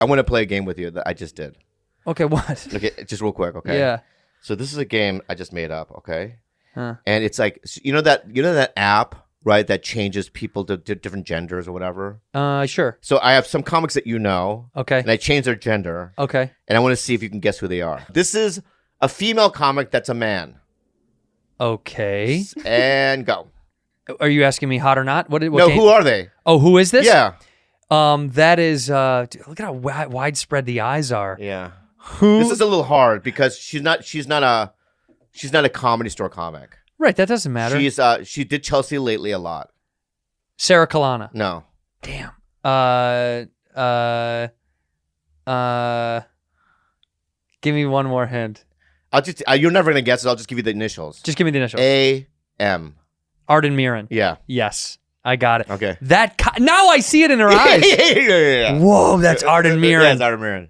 I want to play a game with you that I just did. Okay, what? Okay, just real quick, okay? Yeah. So this is a game I just made up, okay? Huh. And it's like that app, right? That changes people to different genders or whatever. Sure. So I have some comics that you know. Okay. And I change their gender. Okay. And I want to see if you can guess who they are. This is a female comic that's a man. Okay. And go. Are you asking me hot or not? What No, game? who are they? Oh, who is this? Yeah. That is. Dude, look at how widespread the eyes are. Yeah. Who? This is a little hard because she's not a Comedy Store comic. Right. That doesn't matter. She did Chelsea Lately a lot. Sarah Kalana. No. Damn. Give me one more hint. I'll just you're never gonna guess it. I'll just give you the initials. Just give me the initials. A.M. Arden Mirren. Yeah. Yes. I got it. Okay. Now I see it in her eyes. yeah. Whoa, that's Arden Mirren. Yeah, it's Arden Mirren.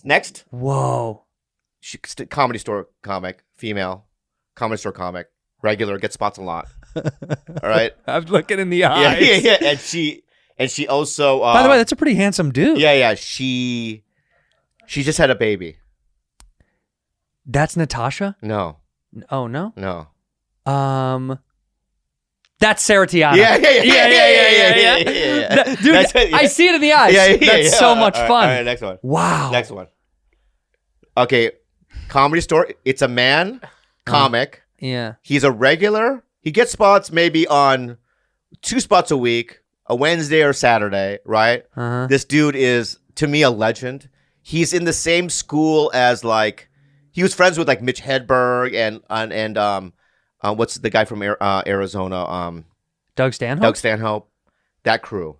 Next. Whoa. Comedy Store comic, female. Comedy Store comic, regular, gets spots a lot. All right. I'm looking in the eyes. Yeah. And she also. By the way, that's a pretty handsome dude. Yeah. She just had a baby. That's Natasha? No. Oh no. No. That's Sarah Tiana. Yeah. Dude, I see it in the eyes. That's so much fun. All right, next one. Wow. Next one. Okay, Comedy Store. It's a man comic. Yeah. He's a regular. He gets spots maybe on 2 spots a week, a Wednesday or Saturday, right? Uh-huh. This dude is, to me, a legend. He's in the same school as he was friends with Mitch Hedberg and what's the guy from Arizona? Doug Stanhope? Doug Stanhope. That crew.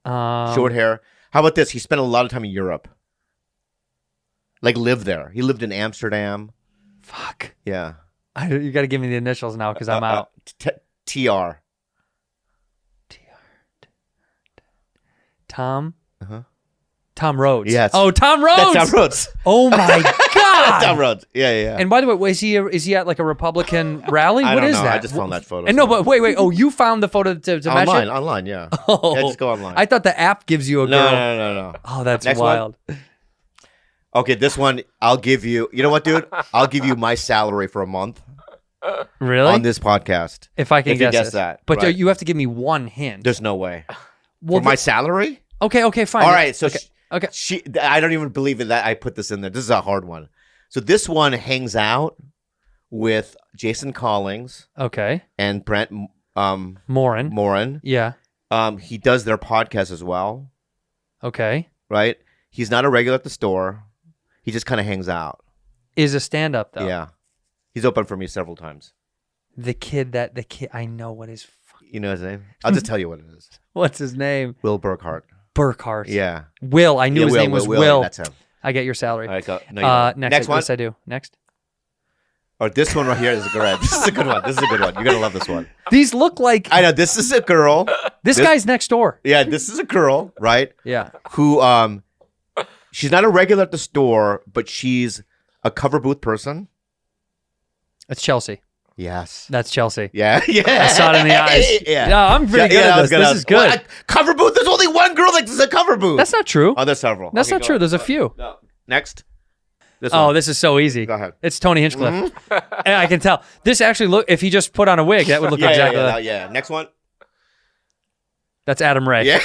Short hair. How about this? He spent a lot of time in Europe. Lived there. He lived in Amsterdam. Fuck. Yeah. You got to give me the initials now because I'm out. TR. Tom? Uh-huh. Tom Rhodes. Yes. Oh, Tom Rhodes. That's Tom Rhodes. Oh my God. Tom Rhodes. Yeah. And by the way, is he at a Republican rally? I What don't is know. that? I just found that photo. And no, but wait. Oh, you found the photo to match it? Online, yeah. Oh. Yeah, just go online. I thought the app gives you a girl. No. Oh, that's Next wild. one. Okay, this one, I'll give you. You know what, dude? I'll give you my salary for a month. Really? On this podcast. If I can guess you guess that. But right. you have to give me one hint. There's no way. Well, for my salary? Okay, fine. All right, so okay. I don't even believe that I put this in there. This is a hard one. So this one hangs out with Jason Collins. Okay. And Brent Morin. Yeah. He does their podcast as well. Okay. Right? He's not a regular at the store. He just kind of hangs out. Is a stand-up, though. Yeah. He's opened for me several times. The kid, I know what his... You know his name? I'll just tell you what it is. What's his name? Will Burkhart. Yeah. Will. I knew his name was Will. That's him. I get your salary. All right, go. No, next one. Yes, I do. Next. Or this one right here is good. This is a good one. You're going to love this one. These look like... I know. This is a girl. This guy's next door. Yeah, this is a girl, right? Yeah. Who, she's not a regular at the store, but she's a cover booth person. It's Chelsea. Yes. That's Chelsea. Yeah. I saw it in the eyes. Yeah. No, I'm pretty good at this. This is good. Well, cover booth, there's only one girl that does a cover booth. That's not true. Oh, there's several. That's not true. There's a few. No. Next. This is so easy. Go ahead. It's Tony Hinchcliffe. And I can tell. This actually if he just put on a wig, that would look exactly like... Yeah. Next one. That's Adam Ray. Yeah.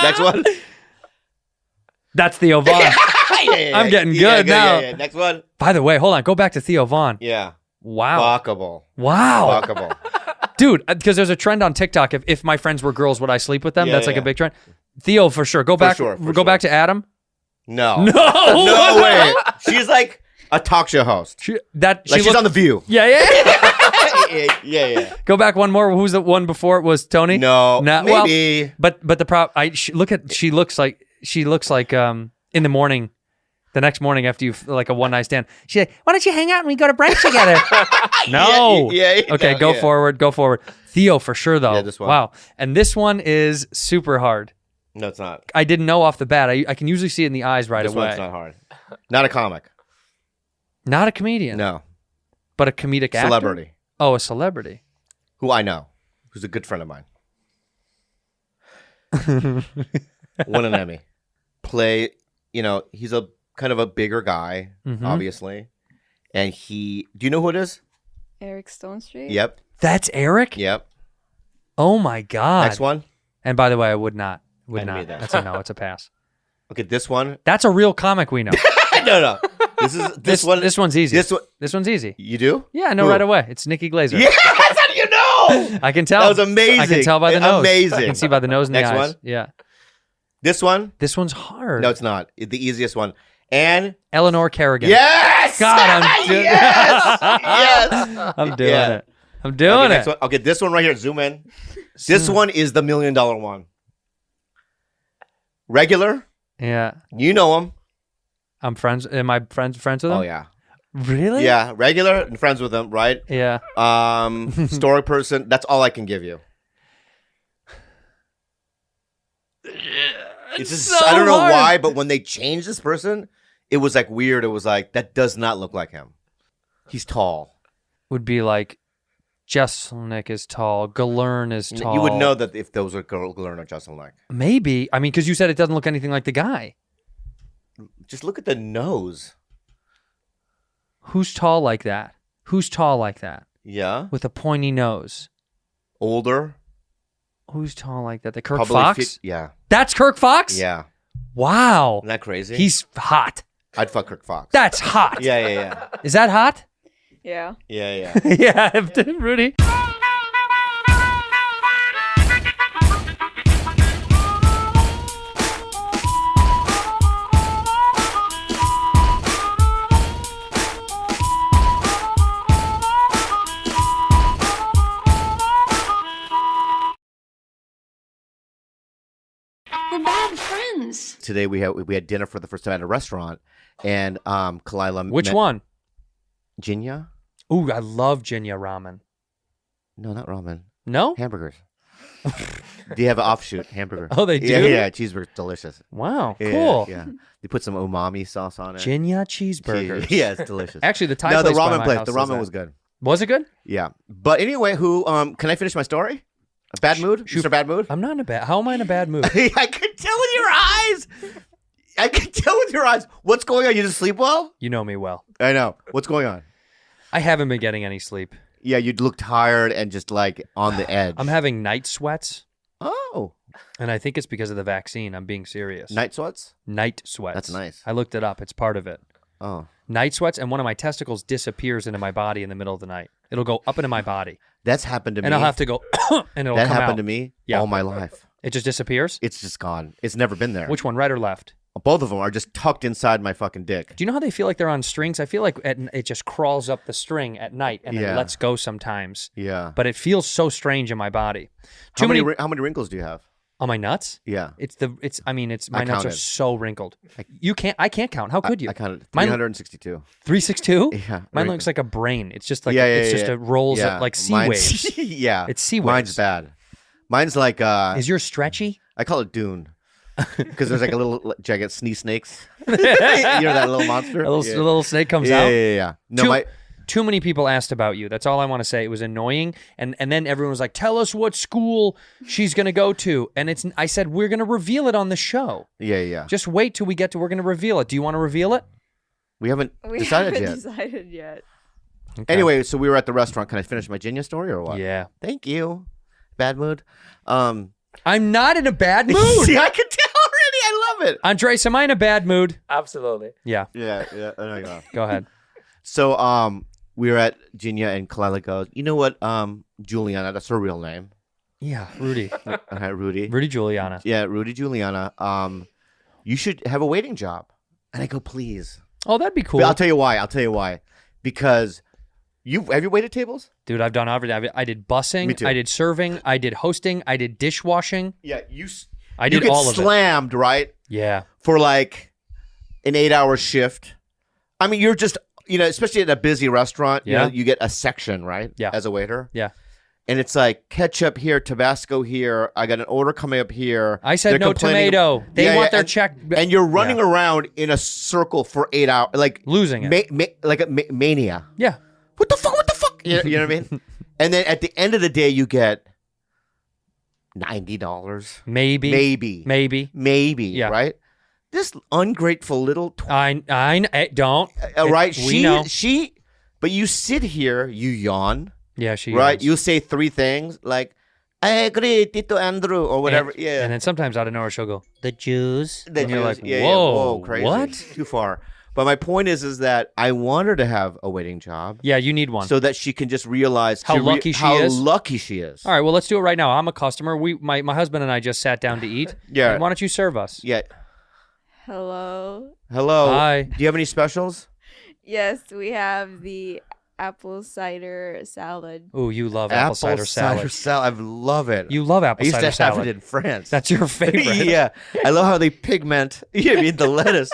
Next one. That's Theo Vaughn. I'm getting good now. Yeah. Next one. By the way, hold on. Go back to Theo Vaughn. Yeah. Wow. Fuckable. Wow. Fuckable. Dude, because there's a trend on TikTok. If my friends were girls, would I sleep with them? That's a big trend. Theo, for sure. Go back to Adam. No. No. No way. She's like a talk show host. She's on The View. Yeah. Yeah. Go back one more. Who's the one before it was Tony? No. Maybe. Well, but the prop. She looks like in the morning, the next morning after you like a one night stand. She's like, why don't you hang out and we go to brunch together? No. Yeah. Okay. Go forward. Theo for sure though. Yeah, this one. Wow. And this one is super hard. No, it's not. I didn't know off the bat. I can usually see it in the eyes right this away. This one's not hard. Not a comic. Not a comedian. No. But a comedic actor? Celebrity. Oh, a celebrity. Who I know. Who's a good friend of mine. Won an Emmy. Play, he's a kind of a bigger guy, obviously. And do you know who it is? Eric Stone Street? Yep. That's Eric? Yep. Oh my God. Next one. And by the way, I would not. Would I not. made that. That's a no. It's a pass. Okay, this one. That's a real comic we know. No. This one. This one's easy. This one. This one's easy. You do? Yeah, I know Who? right away. It's Nikki Glazer. Yes, how do you know? I can tell. That was amazing. I can tell by the nose. Amazing. I can see by the nose and Next the eyes. one. Yeah. This one. This one's hard. No, it's not. The easiest one. And Eleanor Kerrigan. yes. God, I'm doing yes. Yes. I'm doing Yeah. it. I'm doing Okay, it. next one. Okay, this one right here. Zoom in. This one is the $1 million one. Regular. Yeah. You know him. I'm friends. Am I friends with him? Oh yeah. Really? Yeah, regular and friends with him, right? Yeah. Story person. That's all I can give you. It's just so I don't know hard. why, but when they changed this person, it was like weird. It was like that does not look like him. He's tall. Would be like Jesselnick is tall. Galern is tall. You would know that if those are Glenn or Justin like. Maybe. I mean, because you said it doesn't look anything like the guy. Just look at the nose. Who's tall like that? Who's tall like that? Yeah. With a pointy nose. Older. Who's tall like that? The Kirk Probably Fox? yeah. That's Kirk Fox? Yeah. Wow. Isn't that crazy? He's hot. I'd fuck Kirk Fox. That's hot. Yeah. Is that hot? Yeah. Yeah. Yeah, Rudy. We're bad friends. Today we had dinner for the first time at a restaurant, and Kalila. Which one? Jinya? Ooh, I love Jinya ramen. No, not ramen. No? Hamburgers. Do you have an offshoot hamburger? Oh, they do? Yeah, cheeseburger, delicious. Wow, Yeah, cool. Yeah, they put some umami sauce on it. Jinya cheeseburgers. Yeah, it's delicious. Actually, the Thai no, the place by ramen my place. house The does ramen that. was good. Was it good? Yeah, but anyway, can I finish my story? A bad mood? Shoot. Mr. Bad Mood? I'm not in a bad. How am I in a bad mood? I could tell with your eyes. I could tell with your eyes. What's going on? You didn't sleep well? You know me well. I know. What's going on? I haven't been getting any sleep. Yeah, you look tired and just like on the edge. I'm having night sweats, Oh, and I think it's because of the vaccine. I'm being serious. night sweats? Night sweats. That's nice. I looked it up. It's part of it. Oh, Night sweats, and one of my testicles disappears into my body in the middle of the night. It'll go up into my body, that's happened to me. and I'll have to go, and it'll that come happened out. to me Yeah. all my life. It just disappears? It's just gone. It's never been there. Which one, right or left? Both of them are just tucked inside my fucking dick. Do you know how they feel like they're on strings? I feel like it just crawls up the string at night and then Yeah. lets go sometimes. Yeah. But it feels so strange in my body. How many wrinkles do you have? On my nuts? Yeah. My nuts are counted. so wrinkled. I can't count. How could you? I counted Mine- 362. 362? Yeah. Mine looks like a brain. It's just like Yeah. it rolls Yeah. like sea Mine's- waves. Yeah. It's sea Mine's waves. bad. Mine's like Is yours stretchy? I call it Dune. Because there's like a little giant snakes. You know that little monster? A little snake comes yeah, out. Yeah. No, Too many people asked about you. That's all I want to say. It was annoying, and then everyone was like, "Tell us what school she's gonna go to." And I said we're gonna reveal it on the show. Yeah. Just wait till we get to. We're gonna reveal it. Do you want to reveal it? We haven't We decided haven't yet. decided yet. Okay. Anyway, so we were at the restaurant. Can I finish my Jinya story or what? Yeah. Thank you. Bad mood. I'm not in a bad mood. See, I can tell already. I love it. Andres, am I in a bad mood? Absolutely. Yeah. Yeah. I know you are. Go ahead. So we were at Jinya and Kalila goes, you know what, Juliana, that's her real name. Yeah, Rudy. Rudy. Rudy Giuliana. Yeah, Rudy Juliana. You should have a waiting job. And I go, please. Oh, that'd be cool. But I'll tell you why. Because have you waited tables? Dude, I've done everything. I did busing. Me too. I did serving. I did hosting. I did dishwashing. Yeah, I did get all of it. slammed, right? Yeah. For like an 8-hour shift. I mean, you're just, especially at a busy restaurant, Yeah. you get a section, right? Yeah. As a waiter. Yeah. And it's like ketchup here, Tabasco here. I got an order coming up here. I said They're no complaining- tomato. They want their check. And you're running around in a circle for 8 hours, like Losing it. like a mania. Yeah. What the fuck? You know what I mean? And then at the end of the day, you get $90. Maybe. Yeah. Right? This ungrateful little Don't. right? We know. But you sit here, you yawn, Yeah, she right? yawns. You say 3 things like, I agree, Tito Andrew, or whatever. And, yeah. And then sometimes out of nowhere she'll go, the Jews. The and you're Jews, like, yeah, whoa, crazy. what? Too far. But my point is that I want her to have a waiting job. Yeah, you need one. So that she can just realize How lucky she is? How lucky she is. All right, well, let's do it right now. I'm a customer. My husband and I just sat down to eat. Yeah. Why don't you serve us? Yeah. Hello. Hello. Hi. Do you have any specials? Yes, we have the apple cider salad. Oh, you love apple cider salad. I love it. You love apple I used cider to have salad. it in France. That's your favorite. Yeah. I love how they pigment the lettuce.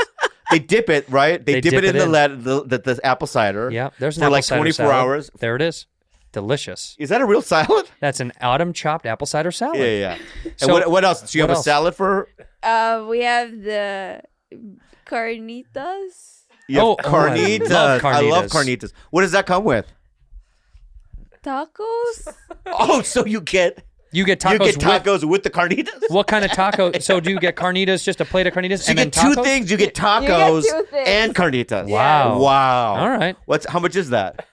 They dip it, right? They dip it in the apple cider. Yeah, there's an for apple like cider 24 salad. hours. There it is. Delicious. Is that a real salad? That's an autumn chopped apple cider salad. Yeah. So, And what else? Do you what have else? a salad for? We have the carnitas. You have Oh, carnitas. I love carnitas. carnitas. What does that come with? Tacos? Oh, so you get tacos with the carnitas? What kind of taco? So do you get carnitas, just a plate of carnitas, So you and then get 2 tacos? things. You get tacos You get 2 things. and carnitas. Wow. Wow. All right. How much is that?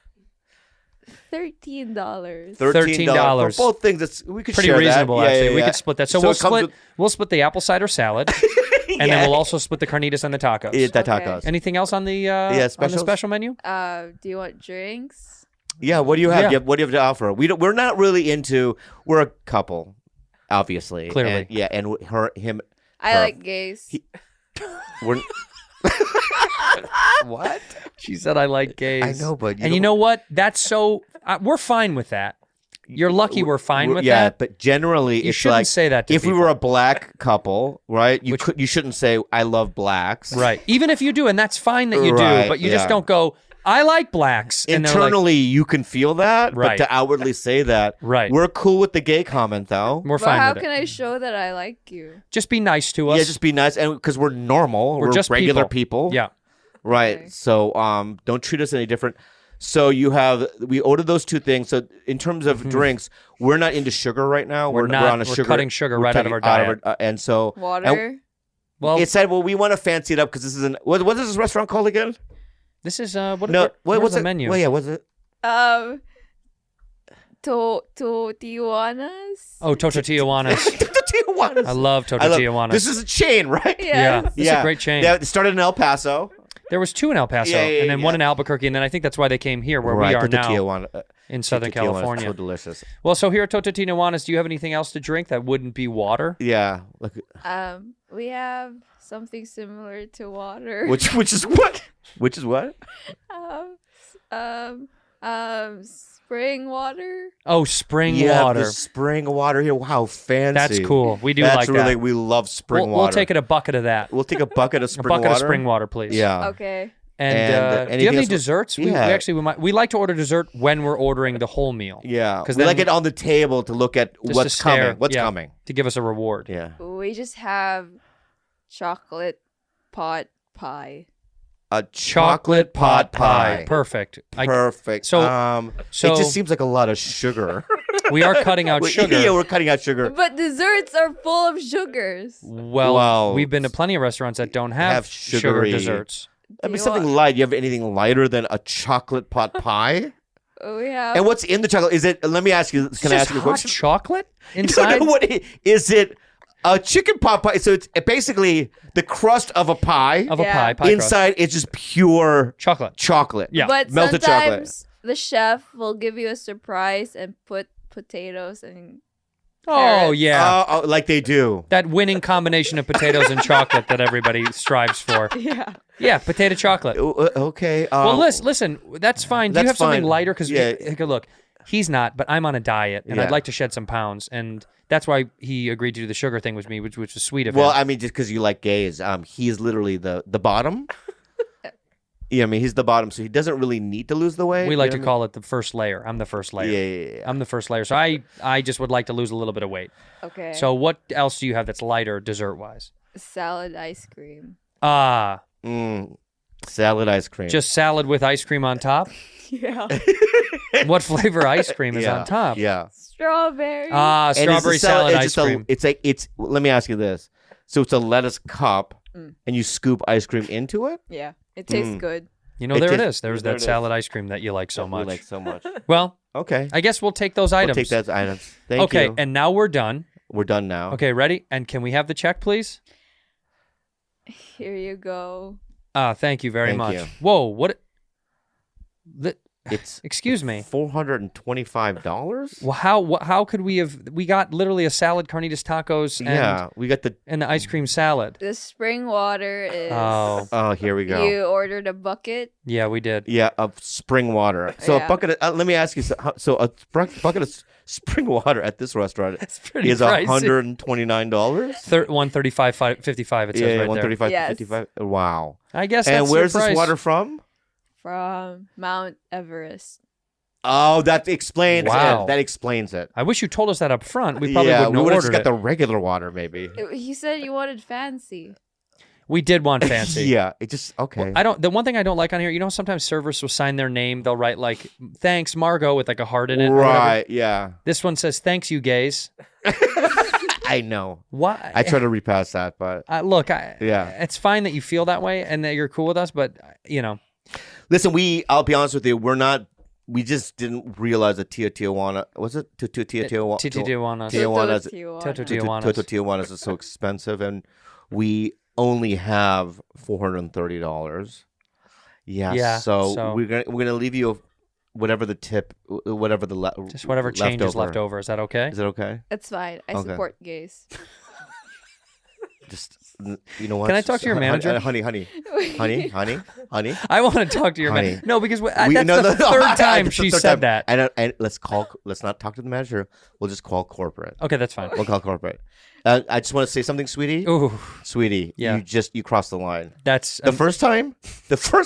$13. $13. For both things. We could Pretty share reasonable, that. actually. We could split that. So, it comes we'll split the apple cider salad, and then we'll also split the carnitas and the tacos. with the Okay. tacos. Anything else on the specials? special menu? Do you want drinks? Yeah. What do you have? Yeah. What do you have to offer? We're not really into. We're a couple, obviously. Clearly. And him. I Her. like gays. We're. What? She said, "I like gays." I know, but you know what? That's so. We're fine with that. You're lucky we're fine with yeah, that. but generally You it's shouldn't like say that to if we people. were a black couple, right? You shouldn't say I love blacks. Right. Even if you do, and that's fine that you Right, do, but you just yeah. don't go, I like blacks. And they're like, Internally, you can feel that, Right. but to outwardly say that, Right. We're cool with the gay comment, though. we're But fine how with can it. I show that I like you? Just be nice to us. Yeah, just be nice, and because we're normal, We're just regular people. Yeah. Right. Okay. So, don't treat us any different. So we ordered those 2 things. So in terms of drinks, we're not into sugar right now. We're not. We're on a We're sugar. cutting sugar we're right out of cutting our diet. and so Water? Well, it said, well, we want to fancy it up because this is what is this restaurant called again? this is What's what's the it? menu? Well, yeah, what's it? Tijuanas? Oh, Toto Tijuanas. Tijuanas. I love Toto Tijuanas. This is a chain, right? yeah, Yes. this is a great chain. Yeah, it started in El Paso. There was 2 in El Paso, Yeah, yeah, and then one yeah. in Albuquerque, and then I think that's why they came here, where right, we are Toto now Tijuana, in Southern Toto Tijuana is California. so delicious. Well, so here at Toto Tijuanas, do you have anything else to drink that wouldn't be water? Yeah, look, We have something similar to water. which is what? Which is what? Spring water. Oh, spring Yeah, water. the spring water here. Wow, fancy. That's cool. We do That's like really, that. we love spring We'll water. take it a bucket of that. We'll take a bucket of A spring bucket water. of spring water, please. Yeah. Okay. And, And, do you have anything any else? desserts? Yeah. We like to order dessert when we're ordering the whole meal. Yeah. 'Cause We then like it on the table to look at Just what's to stare, coming. What's yeah, coming. to give us a reward. Yeah. We just have chocolate pot pie. A Chocolate pot pie. Perfect. Perfect. So- so- it just seems like a lot of sugar. We are cutting out sugar. Yeah, we're cutting out sugar. But desserts are full of sugars. Well, we've been to plenty of restaurants that don't have sugar sugary- desserts. I mean, Do you something want- light. You have anything lighter than a chocolate pot pie? We have. And what's in the chocolate? Is it? Let me ask you. Can I Just ask you a hot question? chocolate No, inside? no, is it? A chicken pot pie. So it's basically the crust of a pie. Of a Yeah. pie crust. Inside, it's just pure Chocolate. chocolate. Yeah. But melted chocolate. sometimes the chef will give you a surprise and put potatoes and. Oh, Carrots. yeah. Like they do. That winning combination of potatoes and chocolate that everybody strives for. Yeah. Yeah, potato chocolate. Okay. Well, listen, that's fine. Do you That's have something fine. lighter? Because Yeah. look, he's not, but I'm on a diet, and I'd Yeah. like to shed some pounds, and that's why he agreed to do the sugar thing with me, which was sweet of Well, him. I mean, just because you like gays, he is literally the bottom. Yeah, I mean, he's the bottom, so he doesn't really need to lose the weight. We like you to know call it the first layer. I'm the first what I layer. mean? Yeah. I'm the first layer. So I just would like to lose a little bit of weight. Okay. So what else do you have that's lighter dessert wise? salad ice cream. Ah, Mm. Salad ice cream. Just salad with ice cream on top? Yeah. What flavor ice cream is on top? Yeah. Strawberry. Ah, And it's strawberry a salad, salad ice cream. it's. Let me ask you this. So it's a lettuce cup, and you scoop ice cream into it. Yeah. It tastes good. You know, It there it tastes- is. There's there that it is. salad ice cream that you like so We much. like so much. Well, Okay. I guess we'll take those items. We'll take those items. Thank okay, you. and now we're done. We're done now. Okay, ready? And can we have the check, please? Here you go. Thank you very Thank much. you. Whoa, what? It's Excuse me. $425. Well, how could we have? We got literally a salad, carnitas tacos, and, We got the. and the ice cream salad. The spring water is. Oh, Here we go. You ordered a bucket. yeah, we did. Yeah, of spring water. So a Yeah. bucket. Let me ask you. So a bucket of spring water at this restaurant It's pretty is pricey. $129. 135.55. It says right there. 135 Yes. 55. Wow. I guess. And that's where's the this price. water from? From Mount Everest. Oh, that explains Wow. it. That explains it. I wish you told us that up front. We probably Yeah, wouldn't we have would have just ordered got it. the regular water, maybe. He said you wanted fancy. We did want fancy. Yeah, it just okay. I don't. The one thing I don't like on here, you know, sometimes servers will sign their name. They'll write like "Thanks, Margot" with like a heart in it. or whatever. Right? Yeah, This one says "Thanks, you gays." I know. Why? I try to repass that, but Look, Yeah. it's fine that you feel that way and that you're cool with us, but you know, listen, I'll be honest with you, we just didn't realize that Tijuana was it Tijuana Tijuana. Tijuana's Tijuana. Tijuana. Tijuana's is so expensive, and we only have $430. Yeah, so so- we're gonna leave you whatever the tip, whatever the Just whatever change is left over. Is that okay? Is it okay? That's fine. I Okay. support gays. Just you know what? Can I talk to your manager? honey? Honey. I want to talk to your Honey. man. No, because that's No, the no, third time that's the she third said time. that. And let's not talk to the manager. We'll just call corporate. Okay, that's fine. We'll call corporate. I just want to say something, sweetie. Ooh, Sweetie, Yeah. you crossed the line. that's The first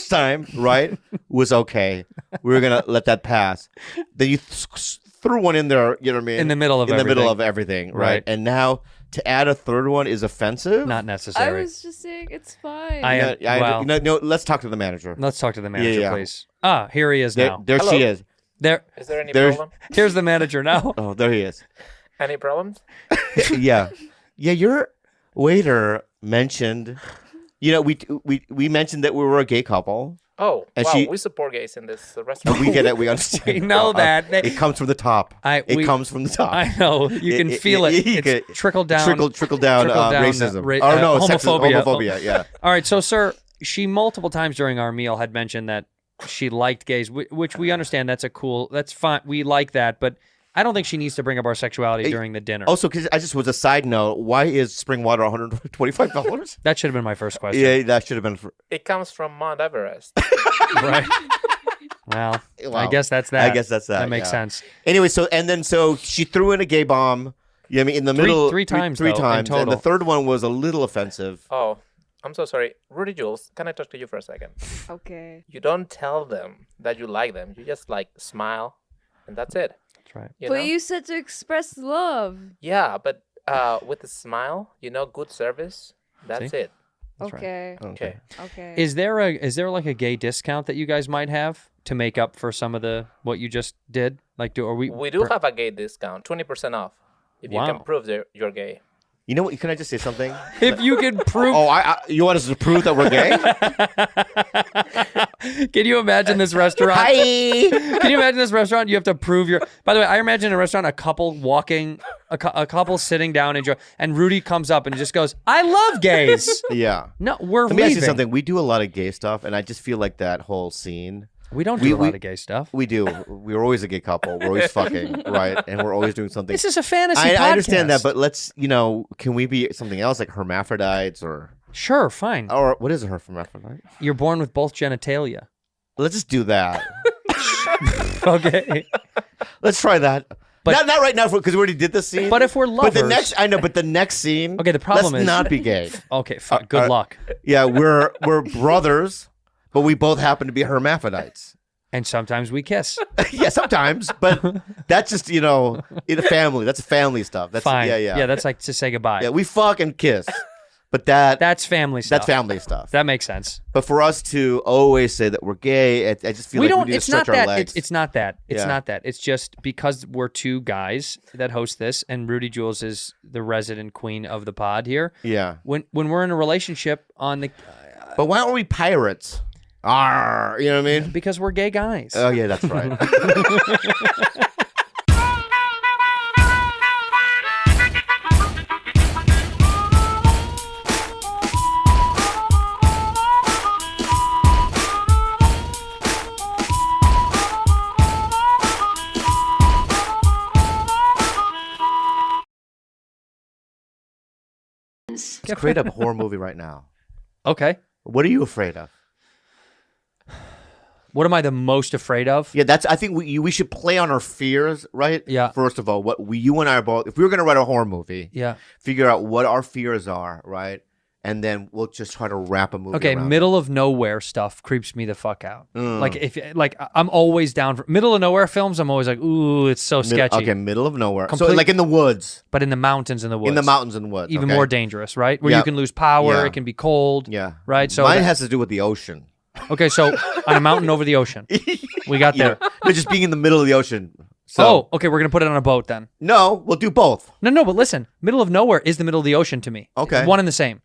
time, right, was okay. We were gonna let that pass. Then you threw one in there. You know what I mean? in the middle of in the everything. middle of everything, right? Right. And now to add a third one is offensive. Not I necessary. was just saying it's fine. Wow. No, let's talk to the manager. Let's talk to the manager, Yeah. please. Here he is There, now. there Hello. she is. There, Is there any There's- problem? here's the manager now. Oh, there he is. Any problems? Yeah. Your waiter mentioned. You know, we mentioned that we were a gay couple. Oh, And wow, she- we support gays in this And restaurant. we get it. We understand. We know that. It comes from the top. We- comes from the top. I know. You can feel it. you It's can- trickled down. Trickle down, trickle down, racism. homophobia. Homophobia. Yeah. All right, so sir, she multiple times during our meal had mentioned that she liked gays, which we understand. That's fine. We like that, but I don't think she needs to bring up our sexuality during the dinner. Also, because I just was a side note. Why is spring water $125? That should have been my first question. Yeah, that should have been. It comes from Mount Everest. Right. Well, I Wow. guess that's that. I guess that's that. That makes yeah. sense. Anyway, so she threw in a gay bomb. Yeah, I mean in the middle three times, three though, in times, and total. the third one was a little offensive. Oh, I'm so sorry. Rudy Jules, can I talk to you for a second? Okay. You don't tell them that you like them. You just like smile, and that's it. That's right. You But know? you said to express love. Yeah, but with a smile, good service. That's See? it. That's right. Okay. Okay. Okay. Is there like a gay discount that you guys might have to make up for some of what you just did? Like, We do have a gay discount, 20% off, if you Wow. can prove that you're gay. You know what? Can I just say something? if you can prove. Oh, you want us to prove that we're gay? Can you imagine this restaurant? Hi. Can you imagine this restaurant? You have to prove your. By the way, I imagine a restaurant, a couple walking, a couple sitting down, and Rudy comes up and just goes, "I love gays." Yeah. No, we're Let me ask you leaving. something. We do a lot of gay stuff, and I just feel like that whole scene. We don't We- do a we- lot of gay stuff. We do. We're always a gay couple. We're always fucking, right? And we're always doing something. This is a fantasy podcast. I understand that, but let's, can we be something else like hermaphrodites or Sure, fine. what is a hermaphrodite? You're born with both genitalia. Let's just do that. Okay. Let's try that. But- not right now because we already did this scene. But if we're lovers. But the next scene. Okay, the problem let's is- not be gay. Okay, fine. Good luck. Yeah, we're brothers, but we both happen to be hermaphrodites. And sometimes we kiss. Yeah, sometimes, but that's just in a family. That's family stuff. That's Fine. Yeah. That's like to say goodbye. Yeah, we fuck and kiss, But That's family stuff. that's family stuff. That makes sense. But for us to always say that we're gay, I just feel like we need to stretch our legs. It's not that. It's Yeah. not that. It's just because we're two guys that host this, and Rudy Jules is the resident queen of the pod here. Yeah. When we're in a relationship on the, But why aren't we pirates? Arr, you know what I mean? because we're gay guys. Oh yeah, that's right. Let's create a horror movie right now. Okay. What are you afraid of? What am I the most afraid of? Yeah, I think we should play on our fears, right? Yeah. First of all, you and I are both. If we were gonna write a horror movie, Yeah. figure out what our fears are, right? And then we'll just try to wrap a movie. Okay, around middle of nowhere stuff creeps me the fuck out. Mm. Like I'm always down for middle of nowhere films. I'm always like, ooh, it's so sketchy. Okay, middle of nowhere. So Complete- like in the woods, But in the mountains, in the woods, in the mountains and woods, even okay? more dangerous, right? Where Yeah. you can lose power. Yeah. It can be cold. Yeah, Right. So mine that- has to do with the ocean. okay, so on a mountain over the ocean, we got there. No, just being in the middle of the ocean. So Oh, okay, we're gonna put it on a boat then. no, we'll do both. No, but listen, middle of nowhere is the middle of the ocean to me. Okay. One and the same.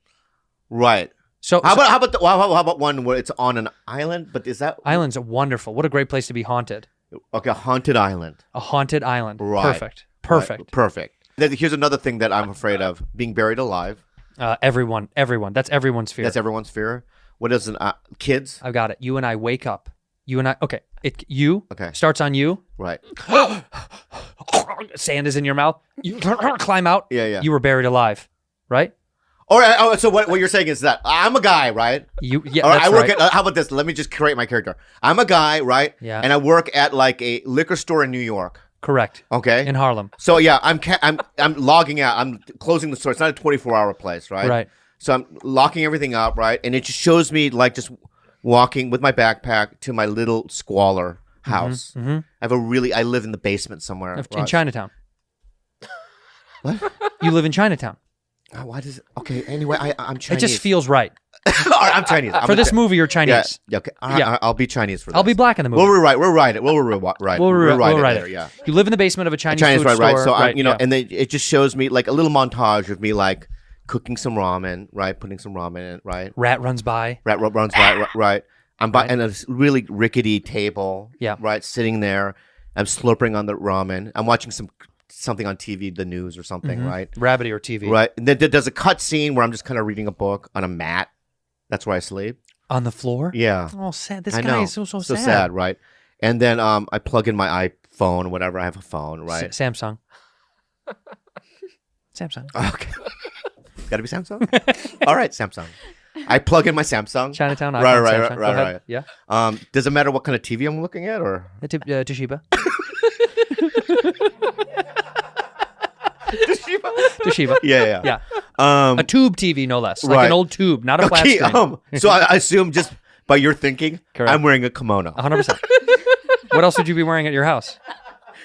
Right. So, How about one where it's on an island? But is that islands are wonderful. What a great place to be haunted. okay? A haunted island. A haunted island. Right. Perfect. Perfect. Right, perfect. Here's another thing that I'm afraid of: being buried alive. Everyone. That's everyone's fear. That's everyone's fear. What is an kids? I've got it. You and I wake up. You and I. Okay. Okay. Starts on you. Right. Sand is in your mouth. You climb out. Yeah. You were buried alive, right? All right. Oh, so what you're saying is that I'm a guy, right? Yeah. All right, That's I work right. at. How about this? Let me just create my character. I'm a guy, right? Yeah. And I work at like a liquor store in New York. Correct. Okay. In Harlem. So yeah, I'm logging out. I'm closing the store. It's not a 24-hour place, right? Right. So I'm locking everything up, right? And it just shows me like just walking with my backpack to my little squalor house. Mm-hmm. I live in the basement somewhere. In right? Chinatown. What? You live in Chinatown. Oh, why does it? Okay. Anyway, I'm It Chinese. just feels right. All right, I'm Chinese. For this movie, you're Chinese. Yeah. Okay. Yeah. I'll be Chinese for this. I'll be black in the movie. We'll rewrite. We'll write it. We'll rewrite. We'll rewrite write there, it. Yeah. You live in the basement of a Chinese, Chinese, food right? store. Right. So I'm, yeah. and then it just shows me like a little montage of me like cooking some ramen, right? Putting some ramen in, right? Rat runs by. Rat runs by, right? I'm by and a really rickety table, Yeah. right? Sitting there, I'm slurping on the ramen. I'm watching something on TV, the news or something, right? Rabbity or TV. Right. And then there's a cut scene where I'm just kind of reading a book on a mat. That's where I sleep. On the floor? Yeah. Oh, sad. This I guy know. is so So sad, right? And then I plug in my iPhone, whatever. I have a phone, right? Samsung. Samsung. Okay. Got to be Samsung. All right, Samsung. I plug in my Samsung. Chinatown. Right, iPhone, right, Samsung. right, Go right, ahead. right. Yeah. Does it matter what kind of TV I'm looking at, or Toshiba. Toshiba. yeah. Yeah. Um, A tube TV, no less. Like right. an old tube, not a flat okay. screen. So I assume just by your thinking, Correct. I'm wearing a kimono. 100%. What else would you be wearing at your house?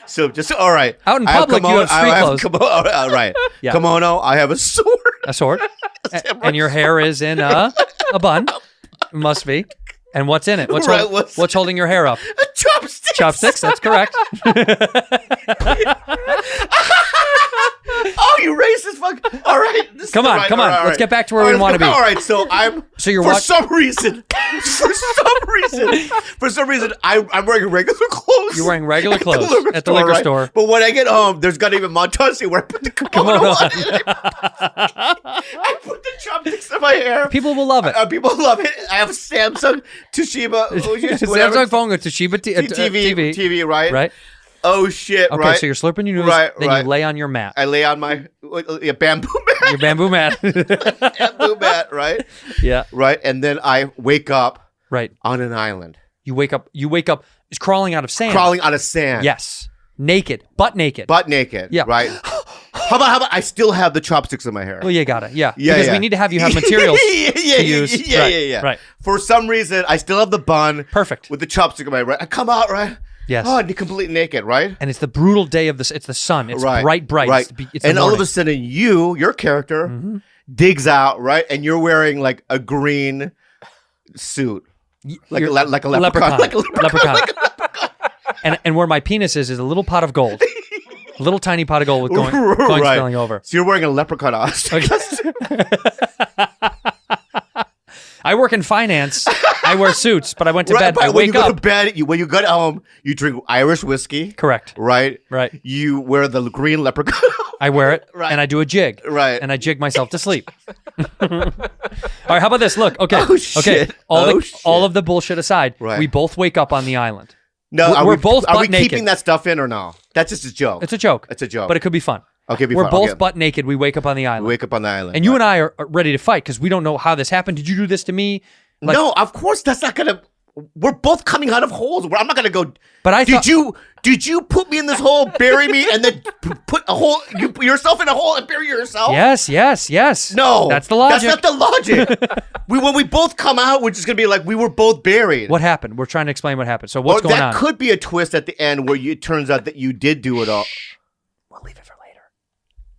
So just all right. Out in I public, you have street I clothes. Right. Yeah. Kimono. I have a sword. A sword? And your hair is in a bun. Must be. And what's in it? Right, What's holding your hair up? Chopsticks. Chopsticks, that's correct. Oh, you racist fuck! All right, Come on. Let's get back to where we want to be. All right, so you're for some reason, I'm wearing regular clothes. You're wearing regular clothes at the store, liquor right? store. But when I get home, there's got to be a montage scene where I put the kimono on. I put the chopsticks in my hair. People will love it. People love it. I have a Samsung, Toshiba, whatever. Samsung phone or Toshiba TV, right? Right. Oh shit! Okay, right? so you're slurping your news, Right, then right. you lay on your mat. I lay on my bamboo mat. Your bamboo mat. Bamboo mat, right? Yeah. Right, and then I wake up Right. on an island, You wake up. It's crawling out of sand. crawling out of sand. Yes. Naked. Butt naked. butt naked. Yeah. Right. How about I still have the chopsticks in my hair? Well, you got it. Yeah. Yeah, Because yeah. we need to have you have materials yeah, to use. Yeah, Right, yeah. Right. For some reason, I still have the bun. Perfect. With the chopstick in my hair. I come out, right? Yes. Oh, and completely naked, right? And it's the brutal day of this. It's the sun. It's Right. bright. Right. It's and the all of morning. a sudden, your character, digs out, right? And you're wearing like a green suit. Like a leprechaun. Like a Leprechaun. And where my penis is a little pot of gold. A little tiny pot of gold with going Right. spilling over. So you're wearing a leprechaun ostrich. I work in finance. I wear suits, but I went to Right, bed. but I when wake you go up. to bed, when you go home, you drink Irish whiskey. Correct. Right? Right. You wear the green leprechaun. I wear it, Right. and I do a jig. Right. And I jig myself to sleep. All right, how about this? Look, okay. Oh, shit. Okay. All shit. of the bullshit aside, Right. we both wake up on the island. No, We're both Are we butt naked. keeping that stuff in or no? That's just a joke. It's a joke. It's a joke. But it could be fun. Okay, be We're fun. both Okay. butt naked. We wake up on the island. We wake up on the island. And you and I are ready to fight because we don't know how this happened. Did you do this to me? Like- no, of course that's not gonna. We're both coming out of holes. I'm not gonna go. But I did you put me in this hole, bury me, and then put a hole yourself in a hole and bury yourself? Yes. No, That's the logic. That's not the logic. When we both come out, we're just gonna be like we were both buried. What happened? We're trying to explain what happened. So what's going that on? could be a twist at the end where it turns out that you did do it all. We'll leave it for later.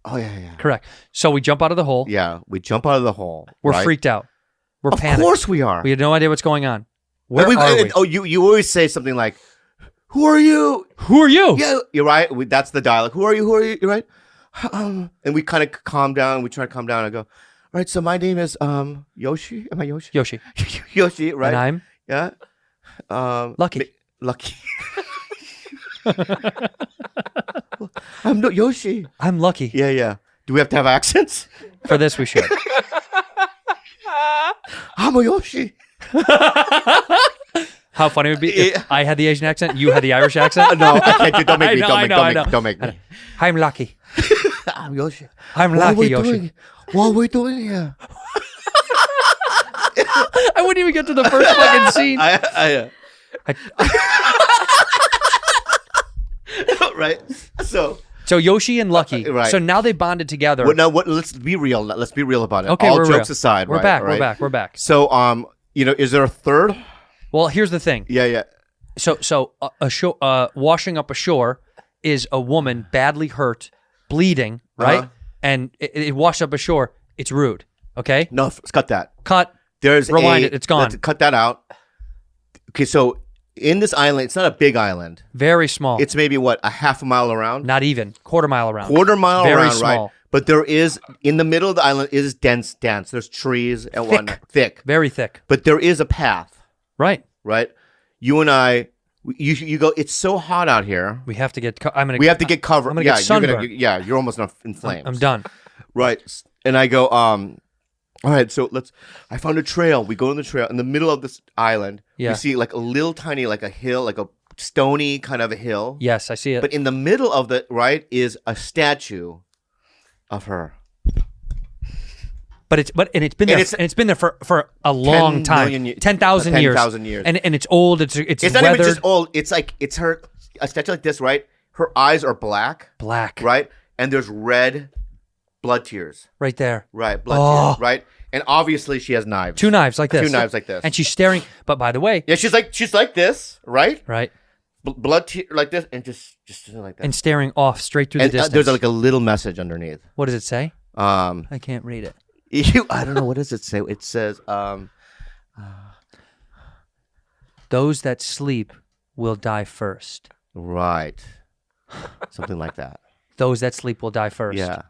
Oh yeah. Correct. So we jump out of the hole. Yeah, we jump out of the hole. We're right? freaked out. We're Of panicked. course we are. We had no idea what's going on. Where And are we? Oh, you always say something like, "Who are you?" Who are you? Yeah, you're right. That's the dialogue. Who are you? Who are you? You're right. And we kind of calm down. We try to calm down and go, all right, so my name is Yoshi. Am I Yoshi? Yoshi. Yoshi, right? And I'm Yeah. Lucky. Lucky. I'm not Yoshi. I'm Lucky. Yeah. Do we have to have accents? For this, we should. I'm a Yoshi. How funny it would be if I had the Asian accent, you had the Irish accent. No, I can't do. Don't make me. I know. Don't make me. I'm Lucky. I'm Yoshi. I'm What are Lucky, we Yoshi. doing? What are we doing here? I wouldn't even get to the first fucking scene. Right. So Yoshi and Lucky. Right. So now they bonded together. let's be real. Let's be real about it. Okay, All we're jokes real. aside, We're right, back. right? We're back. So is there a third? Well, here's the thing. Yeah. So washing up ashore is a woman badly hurt, bleeding, right? Uh-huh. And it washed up ashore. It's rude. Okay. No, cut that. Cut. Rewind it. It's gone. Let's cut that out. Okay, so in this island, it's not a big island. Very small. It's maybe a half a mile around? Not even quarter mile around. Quarter mile Very around, small. right? But there is in the middle of the island is dense. There's trees and whatnot. Thick. Very thick. But there is a path, Right. right? You and I, you go. It's so hot out here. We have to get. We have to get covered. I'm gonna get sunburned. You're almost in flames. I'm done. Right. And I go, all right, so I found a trail. We go on the trail in the middle of this island. Yeah. We see like a little tiny, like a hill, like a stony kind of a hill. Yes, I see it. But in the middle of is a statue of her. But it's been there. It's been there for a long time. 10,000 years. 10,000 years. And it's old. It's not weathered. even just old. It's like it's her a statue like this, right? Her eyes are black. Black. Right? And there's red blood tears. Right there. Right, blood tears, right? And obviously she has knives. Two knives like this. Two knives like this. And she's staring. But by the way. Yeah, she's like this, right? Right. Blood tear like this, and just like that. And staring off straight through the And distance. there's like a little message underneath. What does it say? I can't read it. I don't know, what does it say? It says, those that sleep will die first. right, something like that. Those that sleep will die first. Yeah.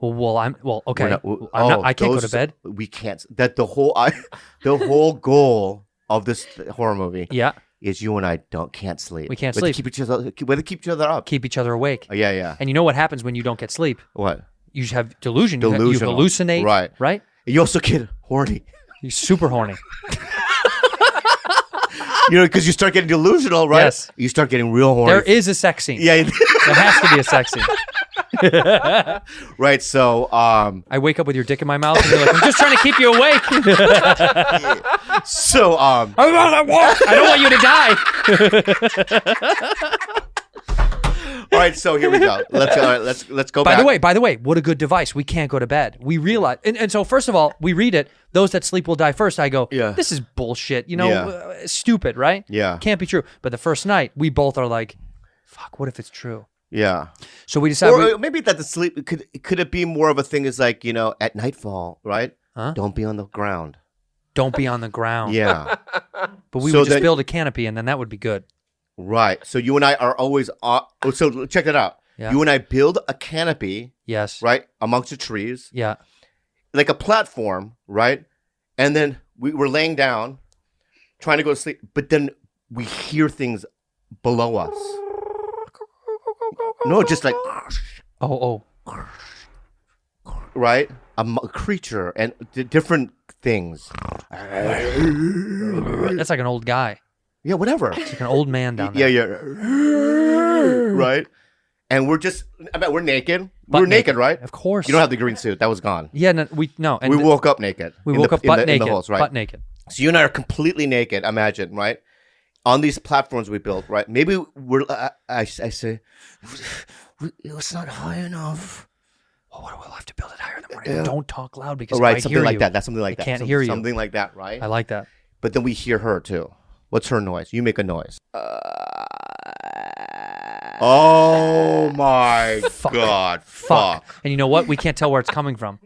Okay. We're not- I can't go to those- bed. We can't. That the whole goal of this horror movie Yeah. is you and I can't sleep. We can't We have to sleep. keep each other up. Keep each other awake. Oh, yeah. And you know what happens when you don't get sleep? What? You just have delusion. You Delusional. hallucinate. Right. Right? You also get horny. You're super horny. Because you start getting delusional, right? Yes. You start getting real horny. There is a sex scene. Yeah. There has to be a sex scene. Right. So, I wake up with your dick in my mouth and you're like, I'm just trying to keep you awake. so, I don't want you to die. all right. So here we go. Let's go back. By the way, what a good device. We can't go to bed. We realize, and so first of all, we read it. Those that sleep will die first. I go, Yeah. this is bullshit. Yeah. Stupid, right? Yeah. Can't be true. But the first night, we both are like, fuck, what if it's true? Yeah. So we decided. Or maybe that the sleep could it be more of a thing is like, at nightfall, right? Huh? Don't be on the ground. Don't be on the ground. Yeah. But we So would just then- build a canopy, and then that would be good. Right. So you and I are always so check it out. Yeah. You and I build a canopy, Yes. right, amongst the trees, Yeah. like a platform, right? And then we're laying down, trying to go to sleep, but then we hear things below us. No, just like Oh. right, a creature and different things. That's like an old guy. Yeah, whatever. It's like an old man down Yeah, there. yeah. Right? And we're just, we're naked. Butt We're naked, right? Of course. You don't have the green suit. That was gone. Yeah, no. And We woke up naked. we in woke the- up in butt the- naked. In the halls, right? Butt naked. So you and I are completely naked, imagine, right? On these platforms we built, right? Maybe I say, it's not high enough. Oh, we'll have to build it higher in the morning. Don't talk loud because Right, I something hear like you. that. That's something like I that. can't hear you. Something like that, right? I like that. But then we hear her too. What's her noise? You make a noise. Oh my God. Fuck. And you know what? We can't tell where it's coming from.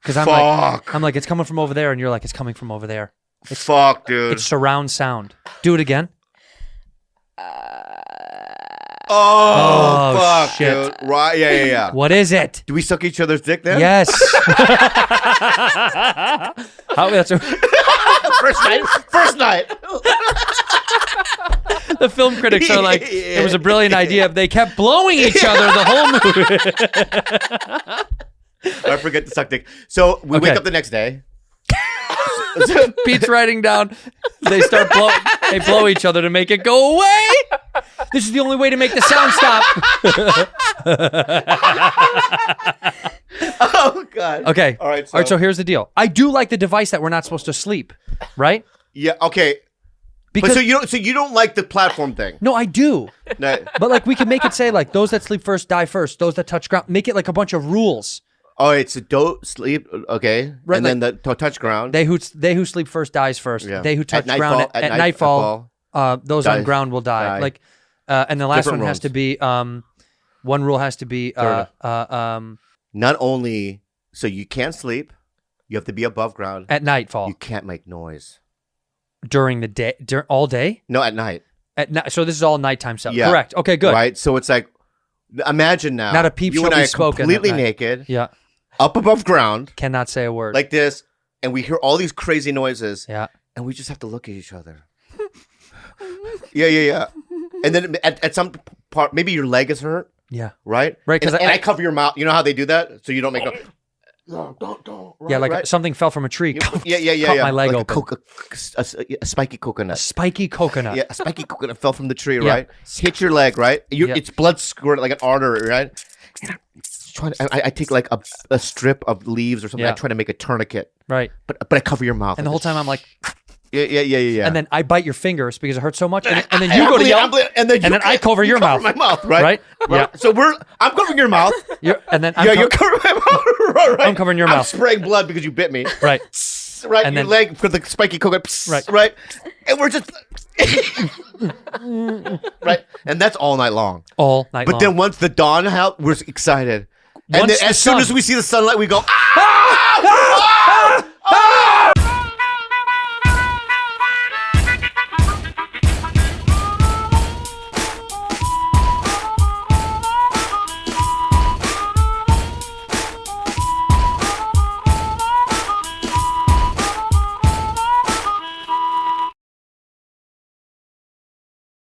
Because I'm like, it's coming from over there, and you're like, it's coming from over there. Fuck, dude. It's surround sound. Do it again. Oh, fuck, shit. dude. Right? Yeah. What is it? Do we suck each other's dick then? Yes. That's First night. the film critics are like, it was a brilliant idea. They kept blowing each other the whole movie. I forget to suck dick. So we wake up the next day. Pete's writing down. They blow each other to make it go away. This is the only way to make the sound stop. Oh God. Okay. All right. So here's the deal. I do like the device that we're not supposed to sleep, right? Yeah. Okay. Because But so you don't like the platform thing? no, I do. No. But like we can make it say like those that sleep first die first. Those that touch ground. Make it like a bunch of rules. Oh, it's a don't sleep. Okay. Right, And then the touch ground. They who sleep first dies first. Yeah. They who touch At ground nightfall- at at nightfall, those on die- ground will die. die. Like, and the last Different one has to be one rule has to be Not only so you can't sleep, you have to be above ground. at nightfall You can't make noise. during the day, all day. No, at night. At night. So this is all nighttime stuff. Yeah. Correct. Okay, good. Right. So it's like, imagine now. Not a peep You show and we I are spoken completely at night. naked, Yeah. up above ground, Cannot say a word. like this, and we hear all these crazy noises. Yeah. And we just have to look at each other. Yeah. And then at some part, maybe your leg is hurt, Yeah. right? Right, 'cause And I- I cover your mouth. You know how they do that? So you don't make a... No, don't. Right, Yeah, like right? something fell from a tree. Yeah. Cut my leg like open. A spiky coconut. Spiky coconut. Yeah, a spiky coconut fell from the tree, Yeah. right? Hit your leg, right? Yeah. It's blood squirt like an artery, right? And I take like a strip of leaves or something. Yeah. I try to make a tourniquet, Right. but I cover your mouth. And the whole time I'm like, yeah. and then I bite your fingers because it hurts so much, and then you go to yell, and then I cover your mouth. my mouth, right? Right? Yeah. So I'm covering your mouth. And then You're covering my mouth. Right? I'm covering your I'm mouth. spraying blood because you bit me. right. Right, And your then- leg for the spiky coconut. Right. And we're just right, and that's all night long. All night But long. then once the dawn out, we're excited. And Once then the as soon sun- as we see the sunlight, we go, ah!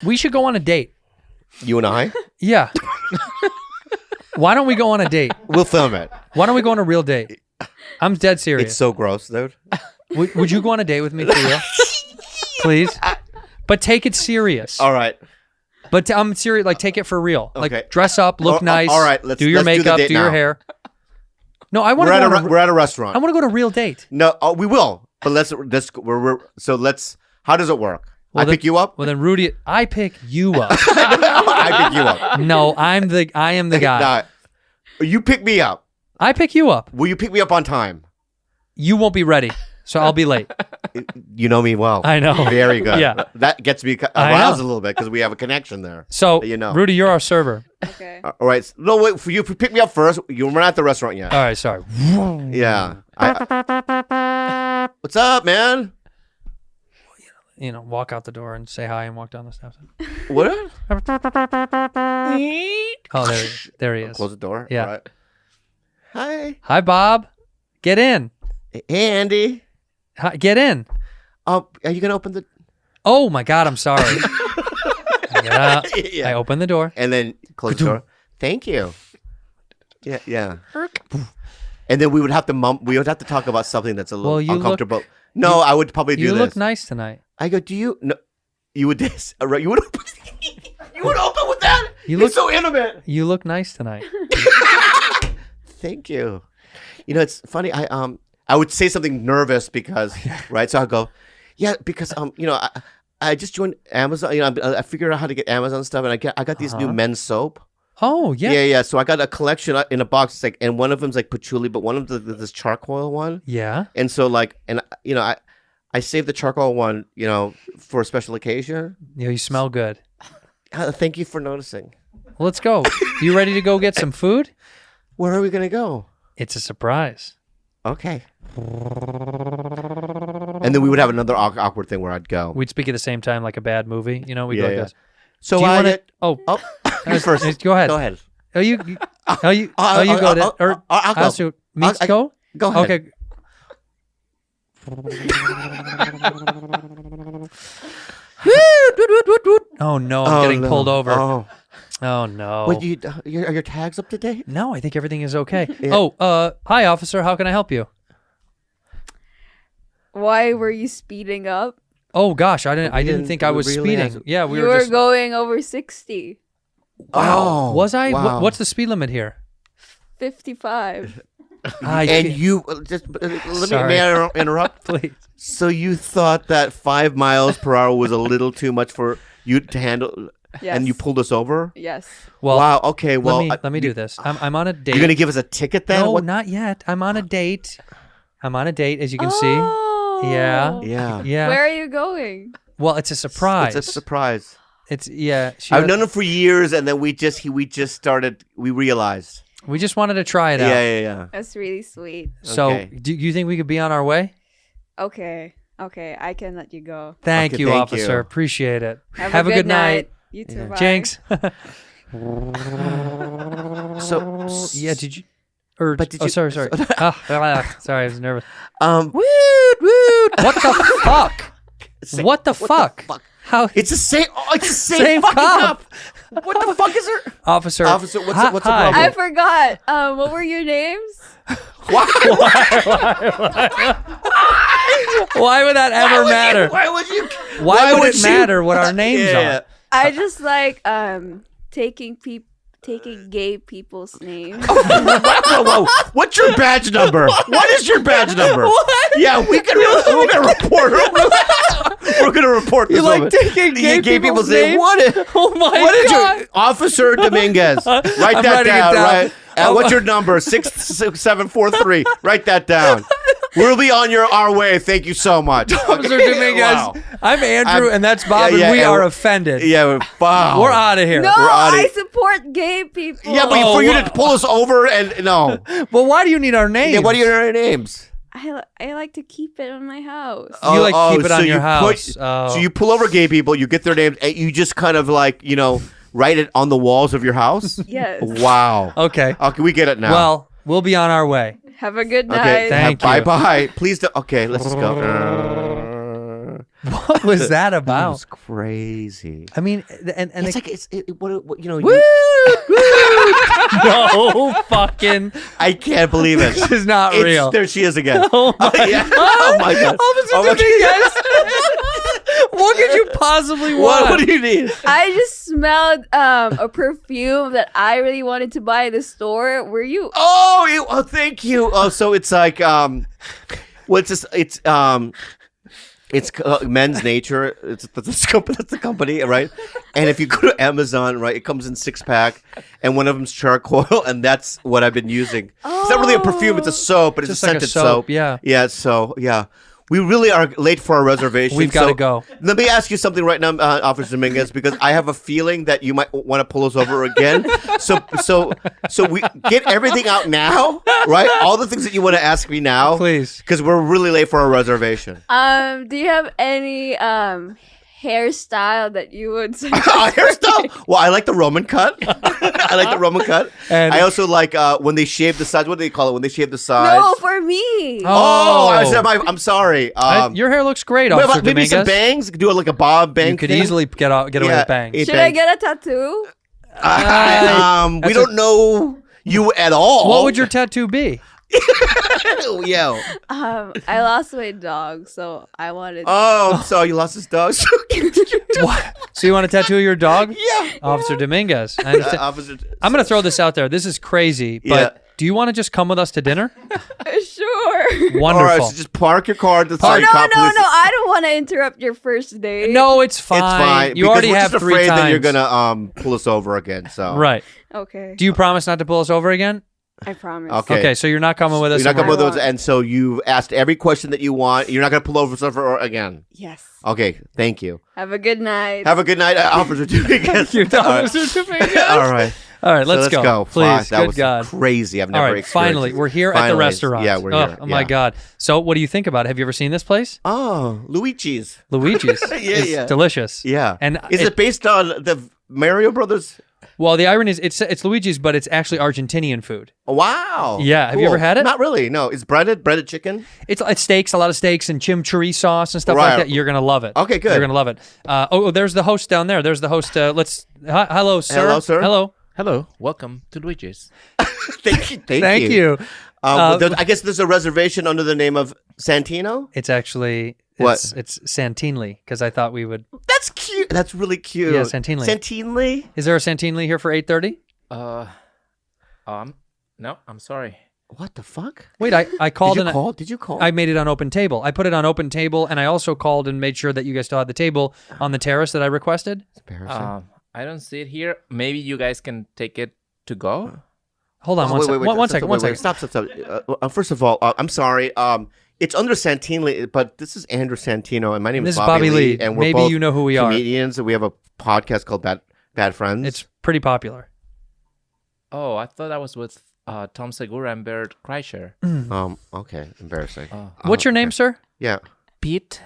we should go on a date. You and I, Yeah. Why don't we go on a date? we'll film it. Why don't we go on a real date? I'm dead serious. It's so gross, dude. Would you go on a date with me for real? Please? But take it serious. All right. But I'm serious. Like, take it for real. Okay. Like, dress up, look nice. all right, do your let's do the makeup, date do your now. hair. No, I want We're to at go a on we're at a restaurant. I want to go to a real date. No, we will. But let's how does it work? Well, I pick you up. Well, then Rudy, I pick you up. I pick you up. No, I am the guy. Nah, you pick me up. I pick you up. Will you pick me up on time? You won't be ready, so I'll be late. You know me well. I know. Very good. Yeah. That gets me aroused a little bit because we have a connection there. So, You know. Rudy, you're our server. Okay. All right. No, wait. For you, pick me up first. We're not at the restaurant yet. All right, sorry. Yeah. What's up, man? You know, walk out the door and say hi and walk down the steps. What? Oh, there he is. There he is. Close the door. Yeah. All right. Hi. Hi, Bob. Get in. Hey, Andy. Hi, get in. Are you gonna open the? Oh my God, I'm sorry. I get out. Yeah. I open the door. And then close the door. Thank you. Yeah, yeah. And then we would have to we would have to talk about something that's a little Well, you uncomfortable. No, I would probably do You this. look nice tonight. I go, do you? No, you would this. Right? You would open. You would open with that. You It's so intimate. You look nice tonight. Thank you. You know, it's funny. I would say something nervous because, right? So I go, yeah, because you know, I just joined Amazon. You know, I figured out how to get Amazon stuff, and I got these new men's soap. Oh yeah. Yeah. So I got a collection in a box. It's like, and one of them's like patchouli, but one of them this charcoal one. Yeah. And so like, and you know, I saved the charcoal one, you know, for a special occasion. Yeah, you smell good. Thank you for noticing. Well, let's go. You ready to go get some food? Where are we gonna go? It's a surprise. Okay. And then we would have another awkward thing where I'd go. We'd speak at the same time like a bad movie. You know, we'd Yeah, go like yeah. this. So Do you I wanna- get. Oh, You first. Go ahead. Go ahead. Oh, you go. Or I'll go. I'll shoot. Meats I- go. Go ahead. Okay. Oh no, I'm getting no. pulled over. Oh. Oh no. Wait, are your tags up to date? No, I think everything is okay. Yeah. Oh, hi officer, how can I help you? Why were you speeding up? Oh gosh, I didn't think I was really speeding. Yeah, we you were were just going over 60. Oh. Was I? Wow. What's the speed limit here? 55. And you just let me Sorry. may I interrupt? Please. So you thought that 5 miles per hour was a little too much for you to handle, Yes. and you pulled us over? Yes. Well, Wow. Okay. Well, let me do this. I'm on a date. You're gonna give us a ticket then? No, What- not yet. I'm on a date. I'm on a date, as you can see. Oh. Yeah. Yeah. Yeah. Where are you going? Well, it's a surprise. It's a surprise. It's yeah. I've known him for years, and then we just started. We realized. We just wanted to try it Yeah, out. yeah, yeah. That's really sweet. So, Okay. do you think we could be on our way? Okay. Okay. I can let you go. Thank Okay, you, thank officer. you. Appreciate it. Have a good night. You too. Yeah. Bye. Jinx. So Yeah. Did you? Or But did oh, you- sorry. Sorry, I was nervous. Woot. What the fuck? What the fuck? How? It's the same. Oh, it's the same, Same fucking cop. cop. What the fuck is there? Officer. Officer, what's the hi. problem? I forgot. What were your names? Why would that ever matter? Why would you? Why would it you- matter what our names Yeah. are? I just like taking gay people's names. Whoa. What's your badge number? What is your badge number? What? Yeah, we're gonna report. We're gonna report this. You like woman. taking gay people's names? What Oh my is god! your Officer Dominguez? Write I'm that writing it down. down. Right. What's your number? 66743. Write that down. We'll be on our way. Thank you so much. Officer Okay. Dominguez. Wow. I'm Andrew, and that's Bob, Yeah, and we and are we're- offended. Yeah, wow. We're out of here. No, We're outta I here. support gay people. Yeah, but Oh, for you wow. to pull us over and no. Well, why do you need our names? Yeah, what are your names? I like to keep it on my house. You like to keep it on your you house. Oh. So you pull over gay people, you get their names, and you just kind of like, write it on the walls of your house? Yes. Wow. Okay. Okay, we get it now. Well, we'll be on our way. Have a good night. okay, Thank you. bye-bye. Please don't. Okay, let's just go. What was that That about? was crazy. I mean, and It's like, like, what you know, no fucking. I can't believe it. This is not real. There she is again. Oh my yeah. Oh my God. Officer Oh my Dominguez. What could you possibly want? What do you need? I just smelled a perfume that I really wanted to buy at the store. Were you? Oh, thank you. Oh, so it's like what's this? It's Men's Nature. That's the company, right? And if you go to Amazon, right, it comes in 6-pack, and one of them's charcoal, and that's what I've been using. It's not really a perfume; it's a soap, but it's Just a like a scented soap, yeah. Yeah. So yeah. We really are late for our reservation. We've got to so go. Let me ask you something right now, Officer Dominguez, because I have a feeling that you might want to pull us over again. So we get everything out now, right? All the things that you want to ask me now, Please. because we're really late for our reservation. Do you have any hairstyle that you would Hairstyle? Well, I like the Roman cut. I like the Roman cut. And- I also like when they shave the sides. What do they call it? When they shave the sides? No, for me. Oh, I'm sorry. Your hair looks great, What Officer about maybe some Dominguez. bangs? Do like a bob bang. You could thing? easily get away with bangs. it Should I get a tattoo? We don't know you at all. What would your tattoo be? Yo. I lost my dog, so I wanted. Oh, so you lost his dog. What? So you want to tattoo your dog? Yeah. Officer Dominguez. I understand. Officer. I'm going to throw this out there. This is crazy, but Yeah. do you want to just come with us to dinner? Sure. Wonderful. All right, so just park your car at the Oh, side. no, cop no, police. no! I don't want to interrupt your first date. No, it's fine. It's fine. You because already we're have just 3 afraid times. that you're gonna pull us over again. So Right. Okay. Do you promise not to pull us over again? I promise. Okay. Okay, so you're not coming with us. You're not and gonna we're- pull those, and so you've asked every question that you want. You're not gonna pull over again. Yes. Okay, thank you. Have a good night. Have a good night, Officer Dominguez. You're done, All right. Officer Dominguez. All right. All right, So let's go. Please, Fuck, that good was God. crazy. I've All never right, experienced finally, this. we're here at the Finally. restaurant. Yeah, we're here. Oh my Yeah. God. So what do you think about it? Have you ever seen this place? Oh, Luigi's. Luigi's. Yeah, It's yeah. delicious. Yeah. And is it based on the Mario Brothers? Well, the irony is it's Luigi's, but it's actually Argentinian food. Wow. Yeah, have you ever had it? Not really. No. It's breaded chicken. It's steaks, a lot of steaks and chimichurri sauce and stuff Right. like that. You're gonna love it. Okay, good. You're gonna love it. There's the host down there. There's the host. Hello, sir. Hello, sir. Hello. Hello, welcome to Luigi's. Thank you. Thank you. I guess there's a reservation under the name of Santino. It's actually What? It's Santinely because I thought we would. That's cute. That's really cute. Yeah, Santinely. Santinely. Is there a Santinely here for 8:30? No, I'm sorry. What the fuck? Wait, I called Did you and call? Did you call? I made it on open table. I put it on open table, and I also called and made sure that you guys still had the table on the terrace that I requested. Embarrassing. I don't see it here. Maybe you guys can take it to go. Hold on, one second. Stop. First of all, I'm sorry. It's under Santinely, but this is Andrew Santino, and my name This is is Bobby Bobby Lee. and we're Maybe both you know who we are. comedians, and we have a podcast called Bad Friends. It's pretty popular. Oh, I thought that was with Tom Segura and Bert Kreischer. Okay, embarrassing. What's your name, sir? Yeah. Pete.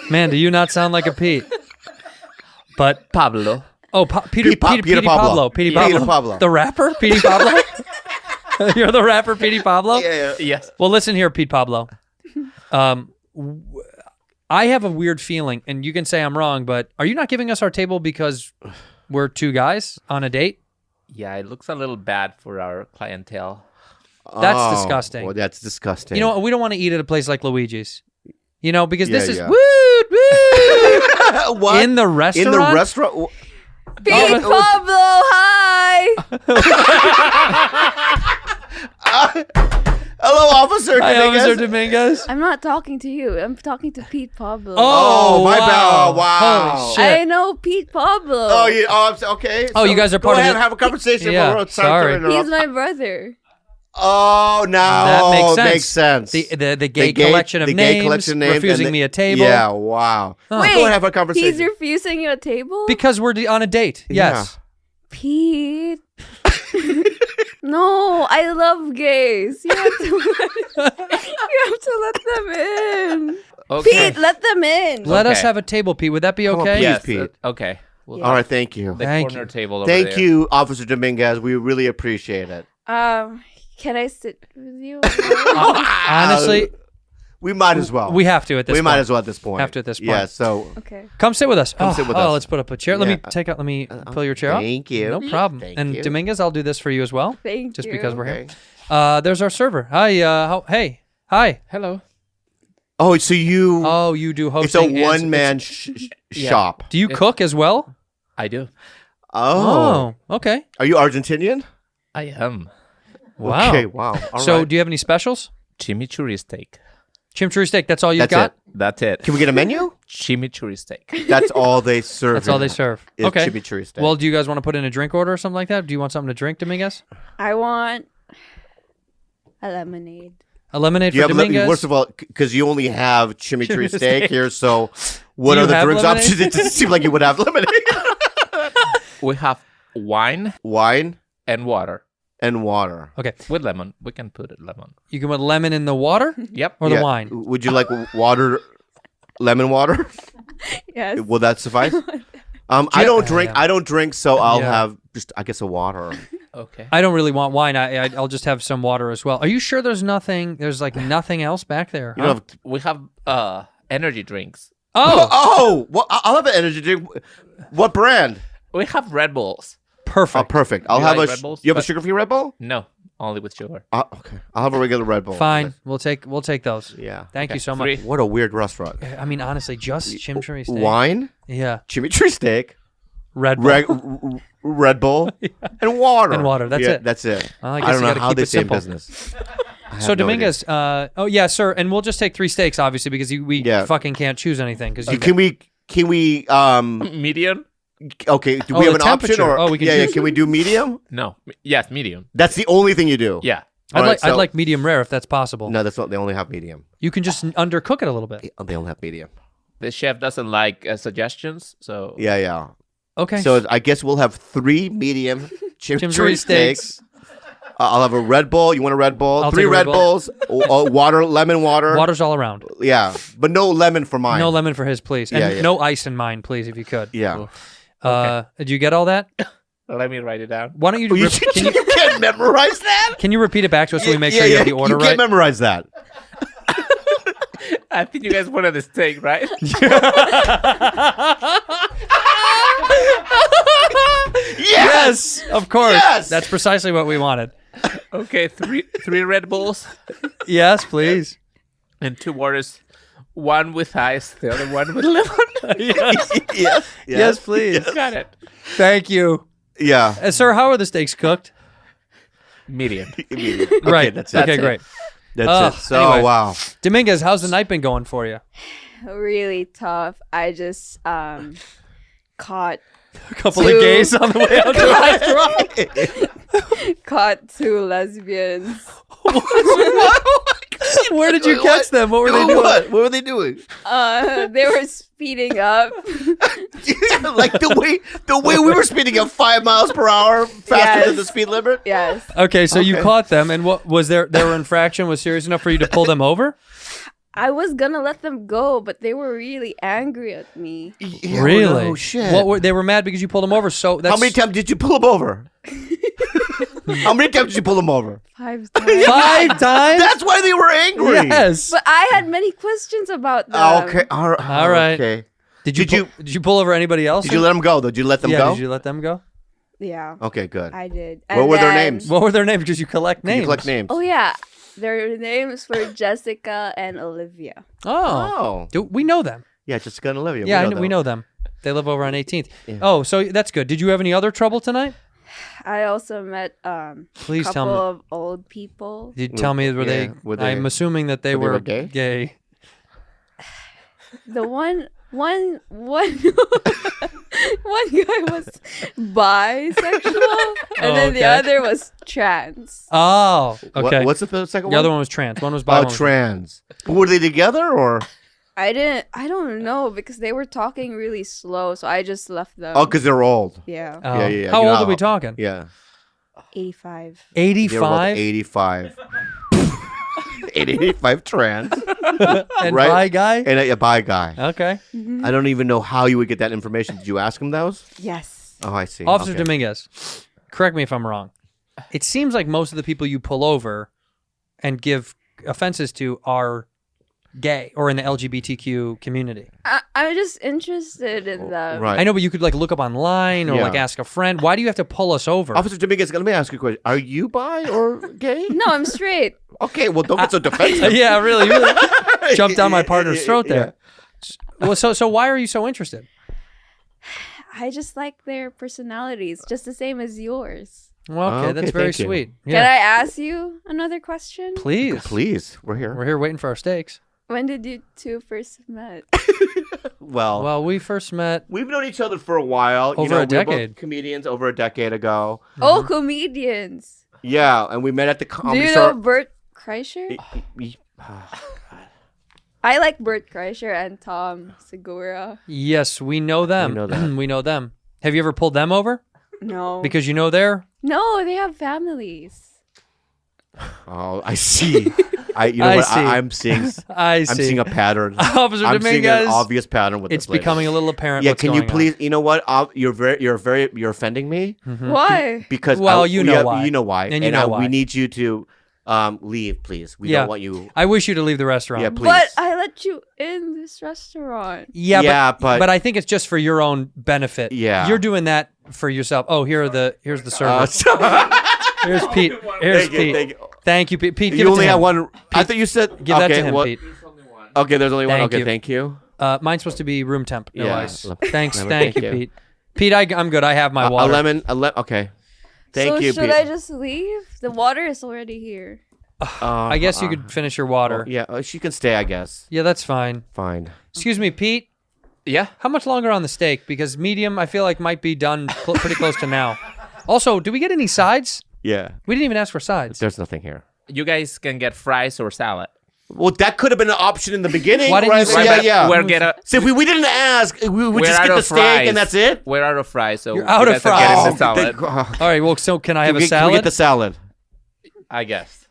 Man, do you not sound like a Pete? But Pablo. oh, Peter Pablo. Petey Pablo. The rapper, Petey Pablo. You're the rapper, Petey Pablo. Yeah. Yes. Well, listen here, Pete Pablo. I have a weird feeling, and you can say I'm wrong, but are you not giving us our table because we're 2 guys on a date? Yeah, it looks a little bad for our clientele. That's disgusting. Well, that's disgusting. You know what? We don't want to eat at a place like Luigi's. You know, because this is Yeah. woo. What? In the restaurant? In the restaurant? Pete Pablo, hi. Hello, Officer Hi, Dominguez. Officer Dominguez. I'm not talking to you. I'm talking to Pete Pablo. Oh, my wow. bad. Oh, wow. Holy shit. I know Pete Pablo. Oh, yeah. Okay. Oh, you guys are go part of ahead, the- have a conversation. Yeah, We're sorry. He's my brother. Oh, now That makes sense. Makes sense. The gay collection of names, refusing me a table. Yeah, wow. Oh. Wait, Go and have a conversation. he's refusing you a table? Because we're on a date. Yes. Pete. No, I love gays. You have to let them in. Okay. Pete, let them in. Let us Okay. have a table, Pete. Would that be Come on, okay? please. Yes. Pete. Okay. We'll All right, thank you. the Thank corner you. table over Thank there. you, Officer Dominguez. We really appreciate it. Can I sit with you? Honestly, We might as well. we have to at this We point. might as well at this point. Have to at this point. Yeah, so Okay. Come sit with us. Come sit with us. Let's put up a chair. Let Yeah. me pull your chair up. thank you. No problem. Thank And you. Dominguez, I'll do this for you as well. Thank Just you. because we're here. Okay. There's our server. Hi. Hey. Hi. Hello. Oh, so you... Oh, you do it's hosting. a and- one-man Yeah. shop. Do you cook as well? I do. Oh. Okay. Are you Argentinian? I am. Wow. Okay, wow. All So, right. do you have any specials? Chimichurri steak. Chimichurri steak. That's all you've That's got. it. That's it. Can we get a menu? Chimichurri steak. That's all they serve. That's all they serve. Is Okay. chimichurri steak. Well, do you guys want to put in a drink order or something like that? Do you want something to drink, Dominguez? I want a lemonade. A lemonade Do you for have Dominguez. first of all, because you only have chimichurri steak Steak. here, so what Do are you the have drinks lemonade? options? It doesn't seem like you would have lemonade. We have wine Wine and water and water. Okay, with lemon. We can put it lemon. you can put lemon in the water Yep. or Yeah. the wine. Would you like water, lemon water? Yes. Will that suffice? I don't drink. Yeah. I don't drink, so I'll Yeah. have just, I guess, a water. Okay. I don't really want wine. I'll just have some water as well. Are you sure there's nothing? There's like nothing else back there. You don't have. We have energy drinks. Oh, Oh, well, I'll have an energy drink. What brand? We have Red Bulls. Oh, perfect. perfect. I'll You have like a. Red Bulls? You have a But- sugar-free Red Bull? No, only with sugar. Okay. I'll have a regular Red Bull. Fine. We'll take those. Yeah. Thank you so Three. much. What a weird restaurant. I mean, honestly, just chimichurri steak. Wine, Yeah. chimichurri steak, Red Bull. Red Bull, and water. And water, that's Yeah, it. That's it. I I guess don't you know gotta how keep they it stay in simple. business. I have So no idea. Dominguez, oh yeah, sir, and we'll just take 3 steaks, obviously, because we Yeah. fucking can't choose anything. Because Can we Medium? okay, do Oh, we have the an option temperature. or Oh, we can yeah, choose. can we do medium? No. Yes, medium. That's the only thing you do. Yeah. All right, I'd so- like medium rare if that's possible. No, that's not. They only have medium. You can just undercook it a little bit. They only have medium. The chef doesn't like suggestions, so Yeah, yeah. Okay. So I guess we'll have 3 medium chimichurri Chimichurri steaks. steaks. I'll have a Red Bull. You want a Red Bull? I'll 3 take a Red Red Bulls. Water, lemon water. Water's all around. Yeah, but no lemon for mine. No lemon for his, please, and Yeah, yeah. no ice in mine, please, if you could. Yeah. Did you get all that? let me write it down. Why don't you? You, Can you you can't memorize that. can you repeat it back to us so we make sure you have the order you right? can't memorize that. I think you guys wanted the steak, right? Yes. Of course. Yes! That's precisely what we wanted. Okay, three Red Bulls Yes, please. and 2 waters. One with ice, the other one with lemon. Yes. Yes, please. Got it. Thank you, Yeah. sir. How are the steaks cooked? Medium. Okay, Right. That's it. Okay, great. That's it. So anyway. wow. Dominguez, how's the night been going for you? Really tough. I just caught A couple Two. of gays on the way out the restaurant. caught 2 lesbians. Where did you catch them? What were they doing? What were they doing? They were speeding up. Like the way we were speeding up 5 miles per hour faster Yes. than the speed limit. Yes. Okay, so you Okay. caught them, and what was their infraction was serious enough for you to pull them over? I was gonna let them go, but they were really angry at me. Yeah, Really? Oh shit. They were mad because you pulled them over. So that's How many times did you pull them over? How many times did you pull them over? 5 times. 5 times. That's why they were angry. Yes. But I had many questions about them. Oh, okay. All right. All right. Okay. Did you Did did you pull over anybody else? Did you let them go though? Did you let them yeah, go? did you let them go? Yeah, Okay, good. I did. What And were their then- names? What were their names? Because you collect Did you names. collect names? Oh yeah, their names were Jessica and Olivia. Oh. Do we know them? Yeah, Jessica and Olivia. Yeah, them. we know them. They live over on 18th. Yeah. Oh, so that's good. Did you have any other trouble tonight? I also met Please couple tell me. of old people. Did you tell me were Yeah, were they- I'm assuming that they were were gay? gay. The one one guy was bisexual, and then the okay. other was trans. Oh, What- okay. what's the second the one? other one was trans. One was bi. Oh, one was- trans. Were they together or? I don't know because they were talking really slow, so I just left them. Oh, because they're old. Yeah, Oh. Yeah, yeah. How You know old how- are we talking? Yeah. 85. They're about 85 85. 85 trans. and right? bi guy. And a bi guy. Okay. I don't even know how you would get that information. Did you ask him those? Yes. Oh, I see. Officer Okay. Dominguez, correct me if I'm wrong. It seems like most of the people you pull over and give offenses to are gay or in the LGBTQ community. I'm just interested in them. Right. I know, but you could like look up online or Yeah. like ask a friend. Why do you have to pull us over? Officer Dominguez, let me ask you a question. Are you bi or gay? No, I'm straight. Okay, well, don't get so defensive. Yeah, really, you really jumped down my partner's throat Yeah. there. Well, so why are you so interested? I just like their personalities, just the same as yours. Well, okay, Okay, that's very thank you. sweet. Can Yeah, I ask you another question? please. Please, we're here. We're here waiting for our steaks. When did you two first met? Well, Well, we first met. we've known each other for a while. Over a we were both decade. comedians over a decade ago. Oh, comedians. Yeah, and we met at the Do comedy you store. know Bert Kreischer. God. I like Bert Kreischer and Tom Segura. Yes, we know them. We know that. We know them. Have you ever pulled them over? No. Because you know they're... No, they have families. Oh, I see. You know I what? see. I'm seeing. I I'm see. seeing a pattern. Officer I'm seeing Dominguez. an obvious pattern with It's this lady. becoming a little apparent. Yeah, what's can you going on. please? You know what? You're offending me Why? because Well, you know why. You know why, And you know why. we need you to leave, please. We Yeah. don't want you. I wish you to leave the restaurant. Yeah, please. But I let you in this restaurant. Yeah, Yeah, but but- I think it's just for your own benefit. Yeah. You're doing that for yourself. Oh, here's the server. Here's Pete. Here's Thank you, Pete. thank you. Thank you, Pete. Pete, give You it only to have him. one. I thought you said. Give okay, that to him, what? Pete. Okay, there's only one. Thank Okay, you. thank you. Mine's supposed to be room temp. No Yeah. ice. Le- Thanks. lemon, Thank you, thank you. Pete. Pete, I'm good. I have my A water. lemon. Okay. Thank so you, should Pete. I just leave? The water is already here. I guess you could finish your water. Yeah, she can stay. I guess. Yeah, that's fine. Fine. Excuse me, Pete. Yeah. How much longer on the steak? Because medium, I feel like might be done pretty close to now. Also, do we get any sides? Yeah. We didn't even ask for sides. There's nothing here. You guys can get fries or salad. Well, that could have been an option in the beginning. Why didn't right? you say Yeah, that? yeah. We'll get a. So if we didn't ask, we would We're just out get the of steak fries. and that's it. We're out of fries, so You're out you of guys are getting fries. the salad. All right. Well, so can I have a Can salad? we get the salad? I guess.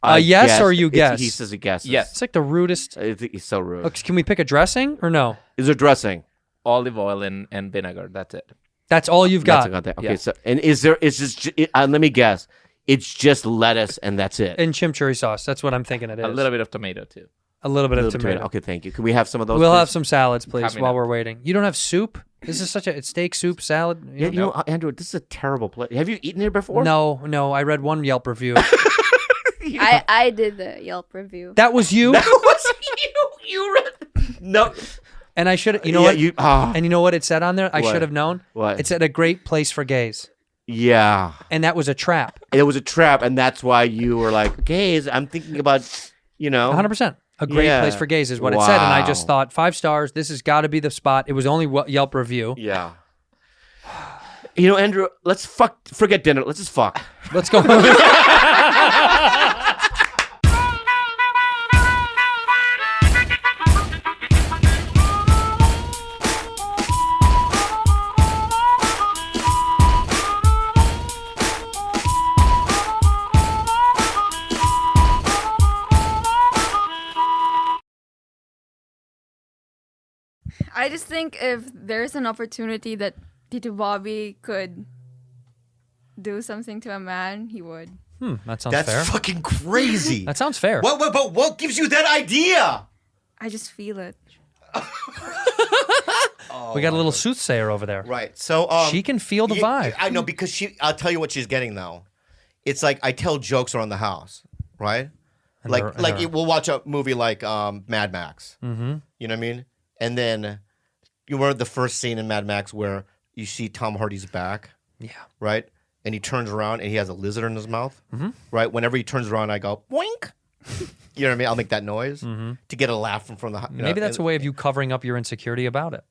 Yes guess. or you guess? He says he guesses. Yes. It's like the rudest. I think he's so rude. Okay, can we pick a dressing or no? Is there dressing? Olive oil and vinegar. That's it. That's all you've That's got. got that. Okay, Yeah. so and is there? It's just. Let me guess. It's just lettuce and that's it. And chimichurri sauce. That's what I'm thinking it is. A little bit of tomato too. A little bit A of little tomato. Okay, thank you. Can we have some of those? We'll please? have some salads, please, Coming while up. we're waiting. You don't have soup? This is such a steak, soup, salad. Yeah, you know, Andrew, this is a terrible place. Have you eaten here before? No. I read one Yelp review. I did the Yelp review. That was you? That was you. You read. No. And I should, you know Yeah, what? And you know what it said on there? I What? should have known. What? It said a great place for gays. Yeah. And that was a trap. It was a trap, and that's why you were like, gays, I'm thinking about, 100%. A great Yeah. place for gays is what it said. And I just Wow. thought, 5 stars. This has got to be the spot. It was only Yelp review. Yeah. Andrew, let's forget dinner. Let's just fuck. Let's go. I just think if there's an opportunity that Tito Bobby could do something to a man, he would. That sounds fair. fucking crazy. That sounds fair. What gives you that idea? I just feel it. We got a little soothsayer over there. Right. So She can feel the vibe. I know because I'll tell you what she's getting though. It's like I tell jokes around the house, right? We'll watch a movie like Mad Max. Mm-hmm. You know what I mean? And then you remember the first scene in Mad Max where you see Tom Hardy's back, Yeah. right? And he turns around and he has a lizard in his mouth, right? Whenever he turns around, I go boink. You know what I mean? I'll make that noise to get a laugh from the. Maybe that's a way of you covering up your insecurity about it.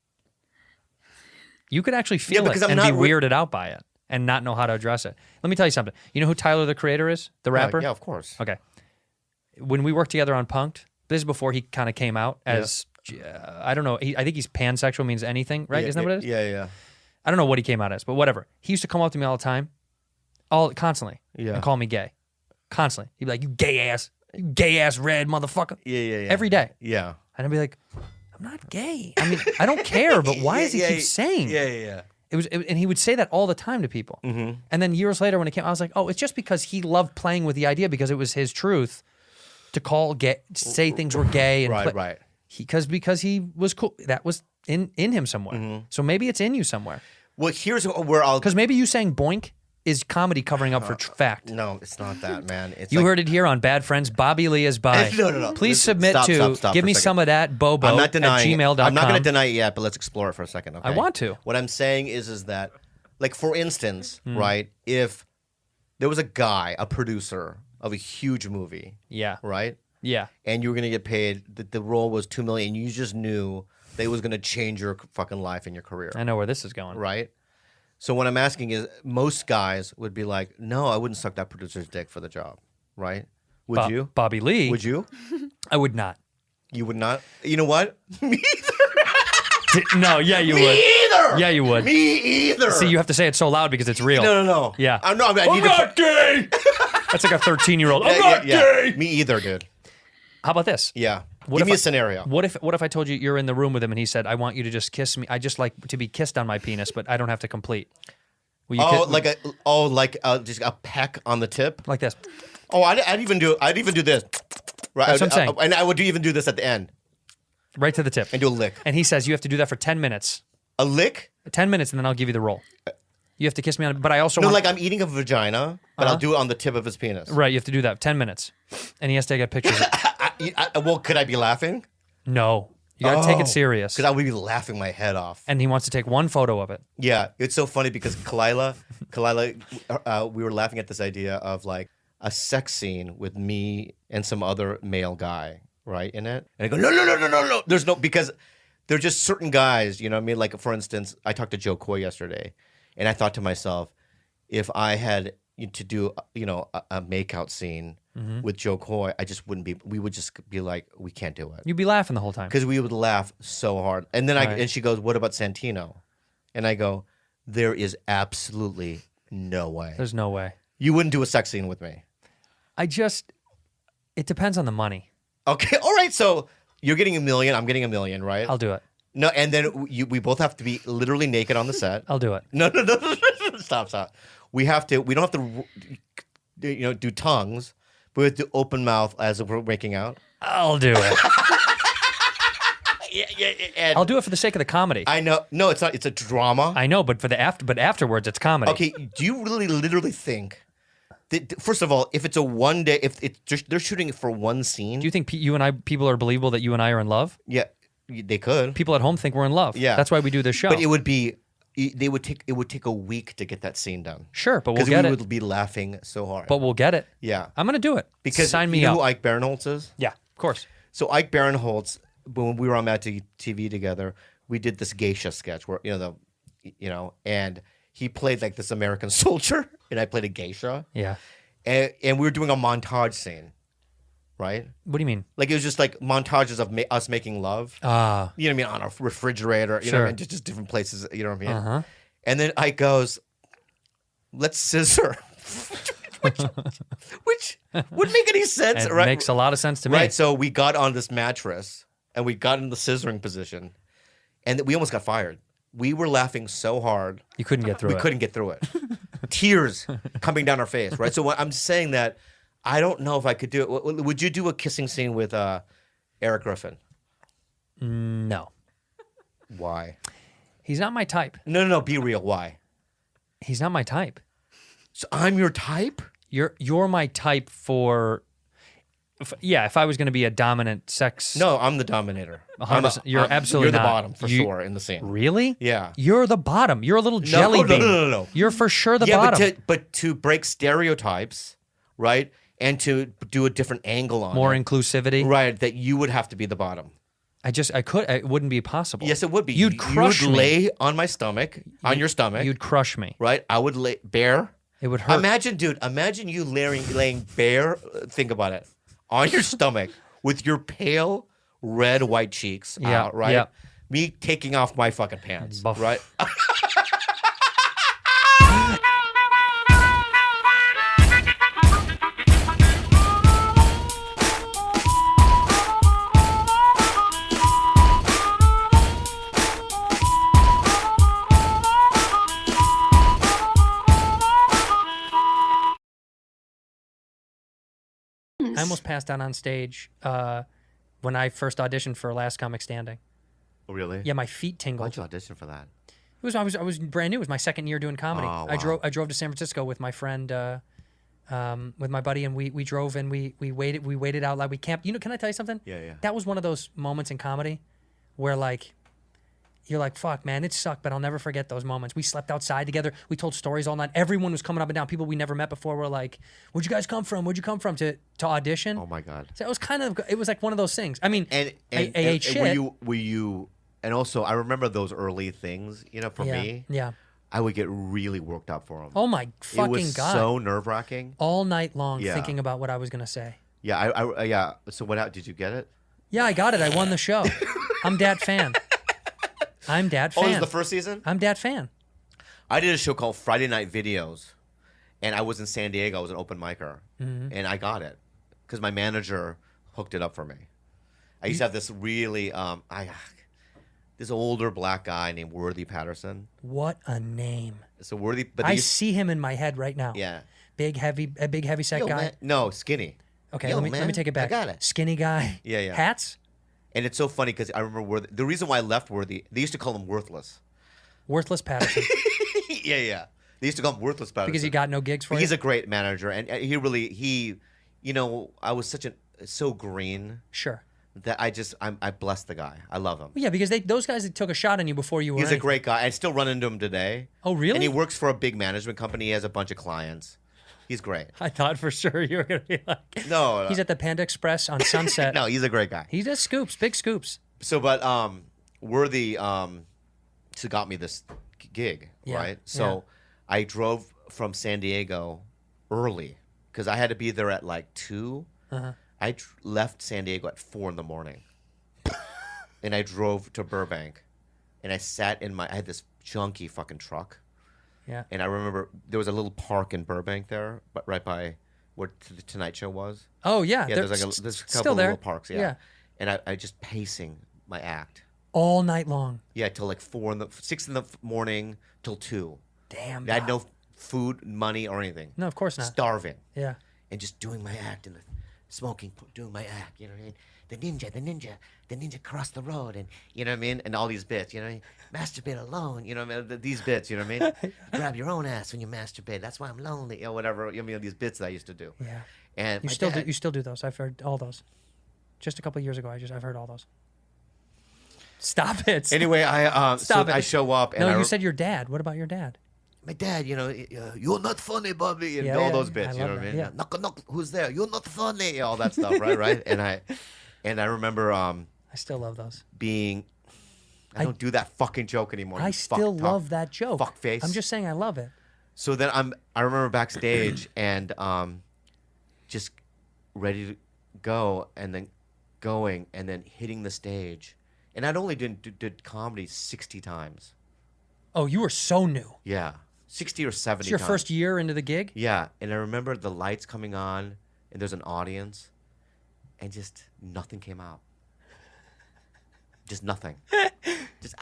You could actually feel because it I'm and be not weirded out by it and not know how to address it. Let me tell you something. You know who Tyler the Creator is? The rapper? Yeah, of course. Okay. When we worked together on Punk'd, this is before he kind of came out as, I don't know, I think he's pansexual, means anything, right? Isn't that what it is? Yeah. I don't know what he came out as, but whatever. He used to come up to me all the time, constantly, and call me gay. Constantly. He'd be like, you gay ass red motherfucker. Yeah. Every day. Yeah. And I'd be like, I'm not gay. I mean, I don't care, but why does he keep saying? Yeah. And he would say that all the time to people. Mm-hmm. And then years later when it came, I was like, oh, it's just because he loved playing with the idea because it was his truth to say things were gay. And Right. Because he was cool. That was in him somewhere. So maybe it's in you somewhere. Well, here's where I'll. Because maybe you saying boink is comedy covering up for fact. No, it's not that, man. It's You heard it here on Bad Friends. Bobby Lee is by. No. Please Listen, submit stop give for me a second. some of that Bobo I'm not denying at gmail.com. I'm not going to deny it yet, but let's explore it for a second. Okay? I want to. What I'm saying is that, like, for instance, Hmm. right? If there was a producer of a huge movie, Yeah. right? Yeah. And you were going to get paid, the role was $2 million, you just knew that it was going to change your fucking life and your career, I know where this is going. right? So what I'm asking is, most guys would be like, no, I wouldn't suck that producer's dick for the job, right? Would you? Bobby Lee. Would you? I would not. You would not? You know what? Me No, yeah, you would. either. Yeah, you would. Me either. See, you have to say it so loud because it's real. No. Yeah. I'm not gay. That's like a 13-year-old. I'm not gay. Me either, dude. How about this? Yeah. What Give if me I- a scenario. What if I told you you're in the room with him and he said, "I want you to just kiss me. I just like to be kissed on my penis, but I don't have to complete." Will you Just a peck on the tip. like this? Oh, I'd even do this. Right. That's what I'm saying. And I would even do this at the end Right to the tip. and do a lick. And he says you have to do that for 10 minutes. A lick? 10 minutes, and then I'll give you the roll. You have to kiss me on it, but I also No, want... like I'm eating a vagina, but I'll do it on the tip of his penis. Right, you have to do that. 10 minutes. And he has to get pictures. Well, could I be laughing? No. You got to take it serious. Because I would be laughing my head off. And he wants to take one photo of it. Yeah, it's so funny because Kalila, we were laughing at this idea of like a sex scene with me and some other male guy, right, in it. And I go, no. There's no, because there are just certain guys, you know what I mean? Like, for instance, I talked to Joe Coy yesterday, and I thought to myself, if I had to do, a makeout scene with Joe Coy, we would just be like, we can't do it. You'd be laughing the whole time. Because we would laugh so hard. And then and she goes, what about Santino? And I go, there is absolutely no way. There's no way. You wouldn't do a sex scene with me. It depends on the money. Okay, all right. So you're getting $1 million, I'm getting $1 million, right? I'll do it. No, and then we both have to be literally naked on the set. I'll do it. No. Stop. We don't have to, do tongues, but we have to open mouth as if we're making out. I'll do it. And I'll do it for the sake of the comedy. I know. No, it's not. It's a drama. I know, but but afterwards, it's comedy. Okay, do you really literally think that, first of all, if it's a one day, if it's just, they're shooting it for one scene? Do you think people are believable that you and I are in love? Yeah, they could. People at home think we're in love. Yeah. That's why we do this show. But it would take a week to get that scene done. Sure, but we'll Because get we it. would be laughing so hard. But we'll get it. Yeah. I'm going to do it. Because sign me you know up. who Ike Barinholtz is? Yeah, of course. So Ike Barinholtz, when we were on Mad TV together, we did this geisha sketch where, and he played like this American soldier and I played a geisha. Yeah. And we were doing a montage scene, right? What do you mean? Like it was just like montages of us making love. Ah. You know what I mean? On a refrigerator, you know what I mean? Just different places, you know what I mean? Uh-huh. And then Ike goes, let's scissor. which wouldn't make any sense, It right? makes a lot of sense to me. Right, so we got on this mattress and we got in the scissoring position and we almost got fired. We were laughing so hard. You couldn't get through We it. couldn't get through it. Tears coming down our face, right? So what I'm saying that I don't know if I could do it. Would you do a kissing scene with Eric Griffin? No. Why? He's not my type. No, be real. Why? He's not my type. So I'm your type? You're my type for... if I was going to be a dominant sex... No, I'm the dominator. 100%. You're absolutely You're the not. bottom for You- sure in the scene. Really? Yeah. You're the bottom. You're a little jelly bean. No. You're for sure the Yeah, bottom. but to break stereotypes, right, and to do a different angle on More it, inclusivity. right, that you would have to be the bottom. It wouldn't be possible. Yes, it would be. You'd crush You'd me. lay on my stomach, on your stomach, You'd crush me. right? I would lay bare. It would hurt. Imagine you laying bare. Think about it, on your stomach with your pale red white cheeks Yeah, out, right? yeah. Me taking off my fucking pants, Buff. right? I almost passed out on stage when I first auditioned for Last Comic Standing. Really? Yeah, my feet tingled. Why'd you audition for that? I was brand new. It was my second year doing comedy. Oh, I drove to San Francisco with my friend, with my buddy, and we drove and we waited out loud. We camped. Can I tell you something? Yeah. That was one of those moments in comedy where like you're like, fuck, man, it sucked, but I'll never forget those moments. We slept outside together. We told stories all night. Everyone was coming up and down. People we never met before were like, "Where'd you guys come from? Where'd you come from?" to audition. Oh my god. So it was like one of those things. I mean, And I ate shit. were you? And also, I remember those early things. For me, Yeah. I would get really worked up for them. Oh my fucking it was god. so nerve wracking. All night long Yeah. thinking about what I was gonna say. Yeah, yeah. So what? Did you get it? Yeah, I got it. I won the show. I'm dat fan. I'm dat fan. Oh, this is the first season. I'm dat fan. I did a show called Friday Night Videos, and I was in San Diego. I was an open micer, Mm-hmm. and I got it because my manager hooked it up for me. I used to have this really this older black guy named Worthy Patterson. What a name. So Worthy, but I see him in my head right now. yeah, Big heavy set Yo, guy. man. No, skinny. Okay, Yo, let me man, take it back. I got it. Skinny guy. Yeah, yeah. Hats. And it's so funny because I remember Worthy. The reason why I left Worthy, they used to call him Worthless. Worthless Patterson. yeah. They used to call him Worthless Patterson Because he got no gigs for But you. he's a great manager, and I was so green Sure. that I bless the guy. I love him. Well, yeah, because those guys that took a shot on you before you were. He's a anything. great guy. I still run into him today. Oh, really? And he works for a big management company. He has a bunch of clients. He's great. I thought for sure you were gonna be like. No, He's at the Panda Express on Sunset. no, he's a great guy. He does scoops, big scoops. So, but Worthy so got me this gig, Yeah, right? So I drove from San Diego early because I had to be there at like 2. Uh-huh. I left San Diego at 4 in the morning, and I drove to Burbank, and I sat in I had this junky fucking truck, Yeah. and I remember there was a little park in Burbank there, but right by where the Tonight Show was. Oh yeah. Yeah, they're there's a still couple of there. little parks. Yeah. And I just pacing my act. All night long. Yeah, till like 6 in the morning till 2. Damn. I had no food, money, or anything. No, of course not. Starving. Yeah. And just doing my act and smoking, doing my act. You know what I mean? The ninja crossed the road, and you know what I mean? And all these bits, you know what I mean? Masturbate alone, you know what I mean? These bits, you know what I mean? Grab your own ass when you masturbate. That's why I'm lonely, or whatever. You know, these bits that I used to do. Yeah. And You my still dad- do. You still do those. I've heard all those. Just a couple of years ago, I've heard all those. Stop it. Anyway, Stop it. I show up, and No, you said your dad. What about your dad? my dad, you're not funny, Bobby, and Yeah, all yeah, those I bits, you love know what I that, mean? yeah. Knock, knock, who's there? You're not funny, all that stuff, right? And I remember I still love those. being, I don't do that fucking joke anymore. I you still fuck love tough that joke. fuck face. I'm just saying I love it. So then I remember backstage and just ready to go, and then going, and then hitting the stage, and I'd only did comedy 60 times. Oh, you were so new. Yeah, 60 or 70 It's your times. first year into the gig? Yeah, and I remember the lights coming on, and there's an audience, and just nothing came out. Just nothing. Just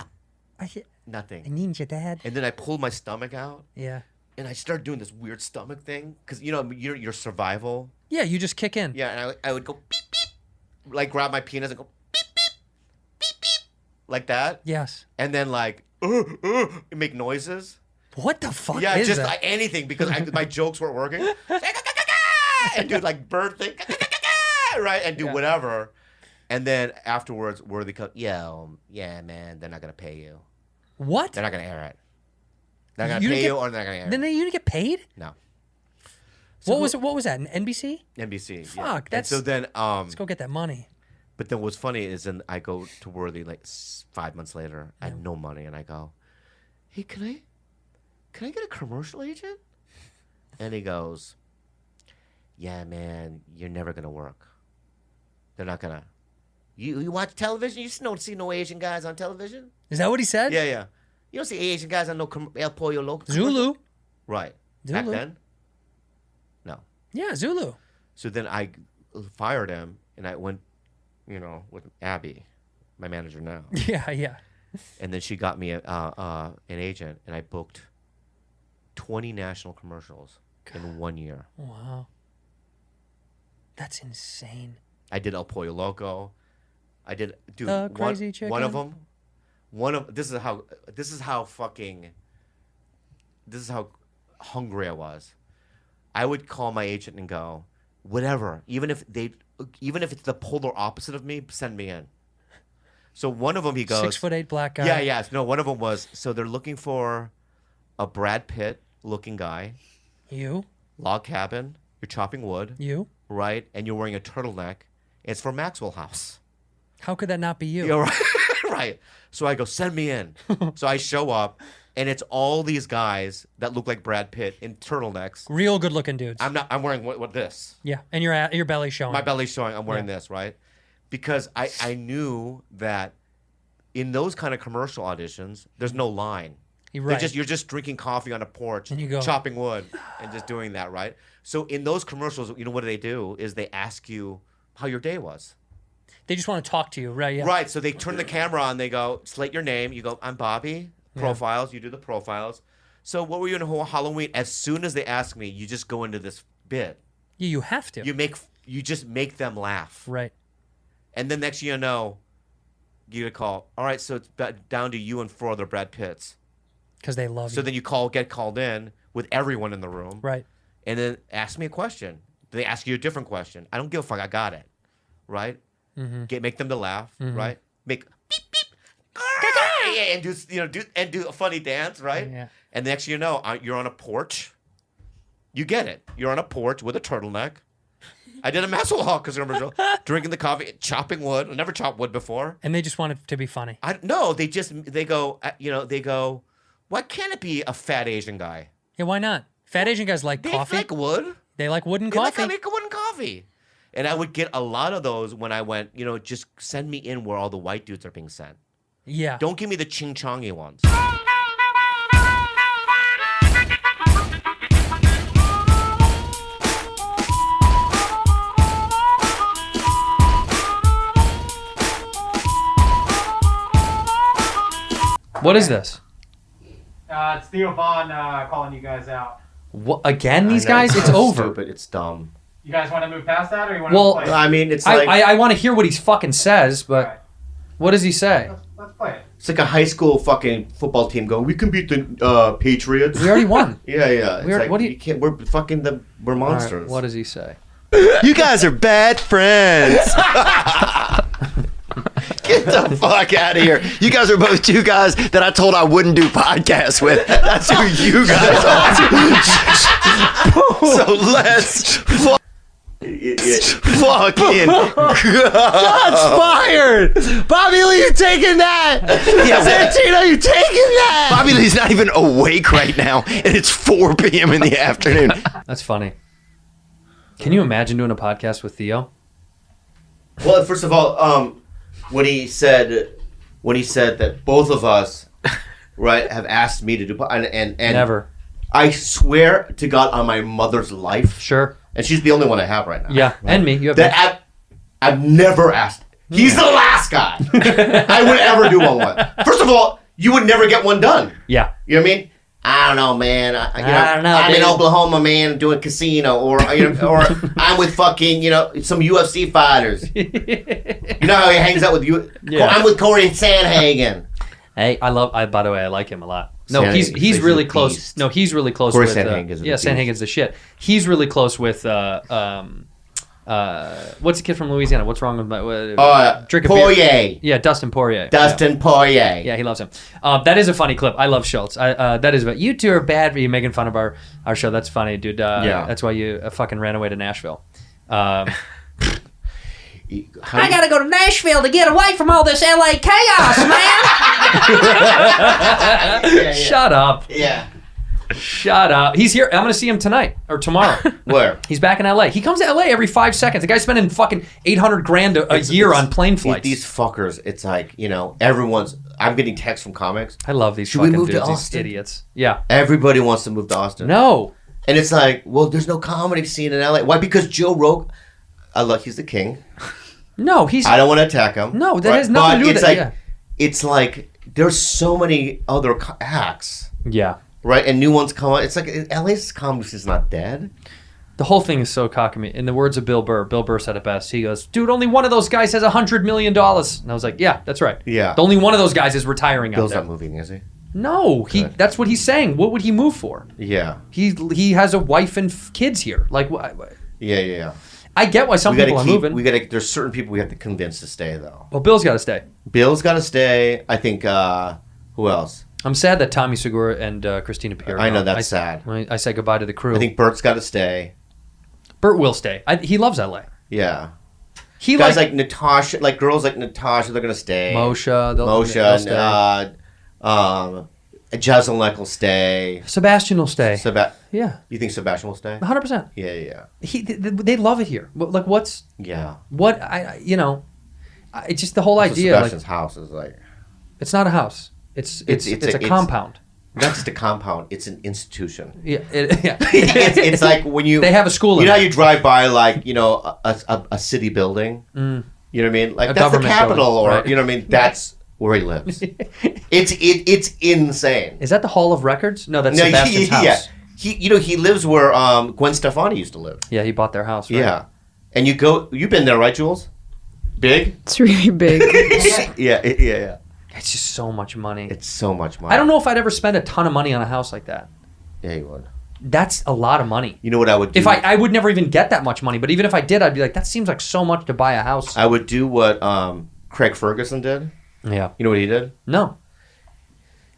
I nothing. need you, Dad. And then I pulled my stomach out, Yeah. and I started doing this weird stomach thing, because your survival. Yeah, you just kick in. Yeah, and I would go beep beep, like grab my penis and go beep beep, beep beep, like that, Yes. and then like make noises. What the fuck Yeah, is just that? like anything because my jokes weren't working. And do like bird thing, right, and do whatever, and then afterwards, Worthy comes, yeah, man, they're not gonna pay you. What? They're not gonna air it. They're not You gonna didn't pay get- you, or they're not gonna air Then it. you didn't get paid? No. What was that? An NBC? NBC. yeah. Fuck, And that's- so then Let's go get that money. But then what's funny is then I go to Worthy like 5 months later. I had no money, and I go, "Hey, can I get a commercial agent?" And he goes, "Yeah, man, you're never gonna work. They're not gonna. You watch television? You don't see no Asian guys on television? Is that what he said? Yeah. You don't see Asian guys on no El Pollo Loco. Zulu. Right. Back Zulu. then, no. Yeah, Zulu. So then I fired him, and I went, with Abby, my manager now. Yeah. And then she got me an agent, and I booked 20 national commercials in 1 year. Wow. That's insane. I did El Pollo Loco. I did Crazy one of Chicken. them. This is how hungry I was. I would call my agent and go, whatever, even if it's the polar opposite of me, send me in. So one of them, he goes, 6'8" black guy. Yeah. No, one of them was, so they're looking for a Brad Pitt looking guy, You. log cabin, you're chopping wood, You. right? And you're wearing a turtleneck. It's for Maxwell House. How could that not be you? You're right. Right. So I go, send me in. So I show up, and it's all these guys that look like Brad Pitt in turtlenecks. Real good looking dudes. I'm wearing what this. Yeah, and your belly's showing. My belly's showing. I'm wearing this, right? Because I knew that in those kind of commercial auditions, there's no line. Right. You're just drinking coffee on a porch, and you go, chopping wood, and just doing that, right? So in those commercials, you know what they do is they ask you how your day was. They just want to talk to you, right? Yeah. Right. So they turn the camera on. They go, slate your name. You go, I'm Bobby. Profiles. You do the profiles. So what were you in Halloween? As soon as they ask me, you just go into this bit. Yeah, you have to. You just make them laugh. Right. And then next thing you know, you get a call. All right, so it's down to you and 4 other Brad Pitts. Because they love you. So then you get called in with everyone in the room. Right. And then ask me a question. They ask you a different question. I don't give a fuck. I got it. Right? Mm-hmm. Make them to laugh. Right? Make beep beep. And do a funny dance. Right? Yeah. And the next thing you know, you're on a porch. You get it. You're on a porch with a turtleneck. I did a Maxwell Hall commercial, drinking the coffee, chopping wood. I never chopped wood before. And they just want it to be funny. They go, why can't it be a fat Asian guy? Yeah, why not? Fat Asian guys like coffee. They like wood. They like wood and coffee. They like wood and coffee. And I would get a lot of those when I went, just send me in where all the white dudes are being sent. Yeah. Don't give me the ching-chongy ones. What is this? It's Theo Vaughn calling you guys out. What, again, these I know, guys? It's over. Stupid. It's dumb. You guys want to move past that, or you want Well, to play it? I mean, it's like I want to hear what he fucking says, but Alright, what does he say? let's play it. it's like a high school fucking football team going, we can beat the Patriots. We already won. Yeah. It's We're- like, what do you- can't, we're fucking we're All right, monsters. what does he say? You guys are bad friends. Get the fuck out of here. You guys are both 2 guys that I told I wouldn't do podcasts with. That's who you guys are. So let's fucking shots fired. Bobby Lee, you taking that? Santino, you taking that? Bobby Lee's not even awake right now, and it's 4 p.m. in the afternoon. That's funny. Can you imagine doing a podcast with Theo? Well, first of all, when he said that both of us, right, have asked me to do and Never. I swear to God on my mother's life, Sure. and she's the only one I have right now. Yeah, and me. You have That I've never asked. He's the last guy I would ever do one with. First of all, you would never get one done. Yeah. You know what I mean? I don't know, man. I don't know, I'm dude. in Oklahoma, man, doing casino, or or I'm with fucking some UFC fighters. You know how he hangs out with you? Yeah. I'm with Corey Sandhagen. Hey, by the way, I like him a lot. No, Sandhagen, he's really a close. beast. No, he's really close Corey with Sandhagen's a beast. Sandhagen's the shit. He's really close with what's the kid from Louisiana? What's wrong with my drink a beer. Poirier. Yeah, Dustin Poirier. Dustin Poirier. Yeah, he loves him. That is a funny clip. I love Schultz. That is about you 2 are bad for you making fun of our show. That's funny, dude. Yeah. That's why you fucking ran away to Nashville. I gotta go to Nashville to get away from all this LA chaos, man. Shut up. Yeah. Shut up. He's here. I'm gonna see him tonight or tomorrow. Where? He's back in LA. He comes to LA every 5 seconds. The guy's spending fucking $800,000 a year on plane flights. These fuckers. It's like everyone's. I'm getting texts from comics. I love these Should we fucking move to dudes. These Austin? idiots. Yeah. Everybody wants to move to Austin. No. And it's like, well, there's no comedy scene in LA. Why? Because Joe Rogan. He's the king. No, he's. I don't want to attack him. No, that has nothing to do with it. Like, it's like there's so many other acts, Yeah. right? And new ones come on. It's like LA's comedy is not dead. The whole thing is so cockamy. In the words of Bill Burr said it best. He goes, dude, only one of those guys has $100 million. And I was like, yeah, that's right. Yeah. The only one of those guys is retiring Bill's out there. not moving, is he? No, Good. that's what he's saying. What would he move for? Yeah. He has a wife and kids here. Like, Yeah. I get why some people are moving. There's certain people we have to convince to stay, though. Well, Bill's got to stay. Bill's got to stay. I think, who else? I'm sad that Tommy Segura and Christina Pierre. I know, that's sad. I say goodbye to the crew. I think Bert's got to stay. Bert will stay. He loves LA. Yeah. He Guys like Natasha, like girls like Natasha, they're going to stay. Moshe. They'll Moshe, stay. Jeselnik will stay. Sebastian will stay. Yeah, You think Sebastian will stay? 100%. Yeah. They love it here. Like, Yeah. It's just the whole So idea. Like, Sebastian's house is like. it's not a house. It's a compound. Not just a compound; it's an institution. Yeah, it's like when you they have a school. You know in how it. you drive by like a city building. You know what I mean? Like A that's the government Capitol, building, or right. you know what I mean? That's where he lives. It's insane. Is that the Hall of Records? No, that's Sebastian's house. Yeah. He lives where Gwen Stefani used to live. Yeah, he bought their house. Right? Yeah, and you've been there, right, Jules? Big. It's really big. Yeah. It's just so much money. It's so much money. I don't know if I'd ever spend a ton of money on a house like that. Yeah, you would. That's a lot of money. You know what I would do? If I would never even get that much money, but even if I did, I'd be like, that seems like so much to buy a house. I would do what Craig Ferguson did. Yeah. You know what he did? No.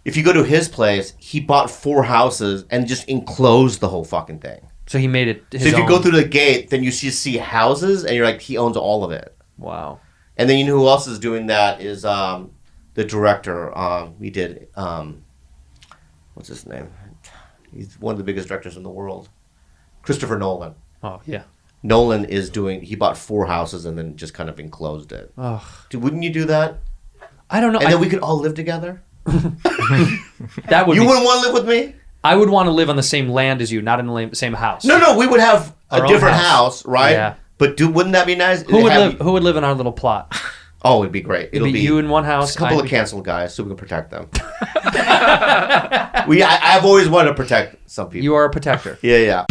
If you go to his place, he bought 4 houses and just enclosed the whole fucking thing. So he made it his So if you own. go through the gate, then you see houses, and you're like, he owns all of it. Wow. And then you know who else is doing that is the director. He did what's his name? He's one of the biggest directors in the world. Christopher Nolan. Oh, yeah. Nolan is doing. He bought 4 houses and then just kind of enclosed it. Ugh. Dude, wouldn't you do that? I don't know. And then we could all live together. That would You be, wouldn't want to live with me? I would want to live on the same land as you, not in the same house. No, we would have Our a own different house. house, right? Yeah. But wouldn't that be nice? Who would live in our little plot? Oh, it'd be great. It'd be you in one house. A couple I'd of be- canceled guys, so we can protect them. I've always wanted to protect some people. You are a protector. Yeah.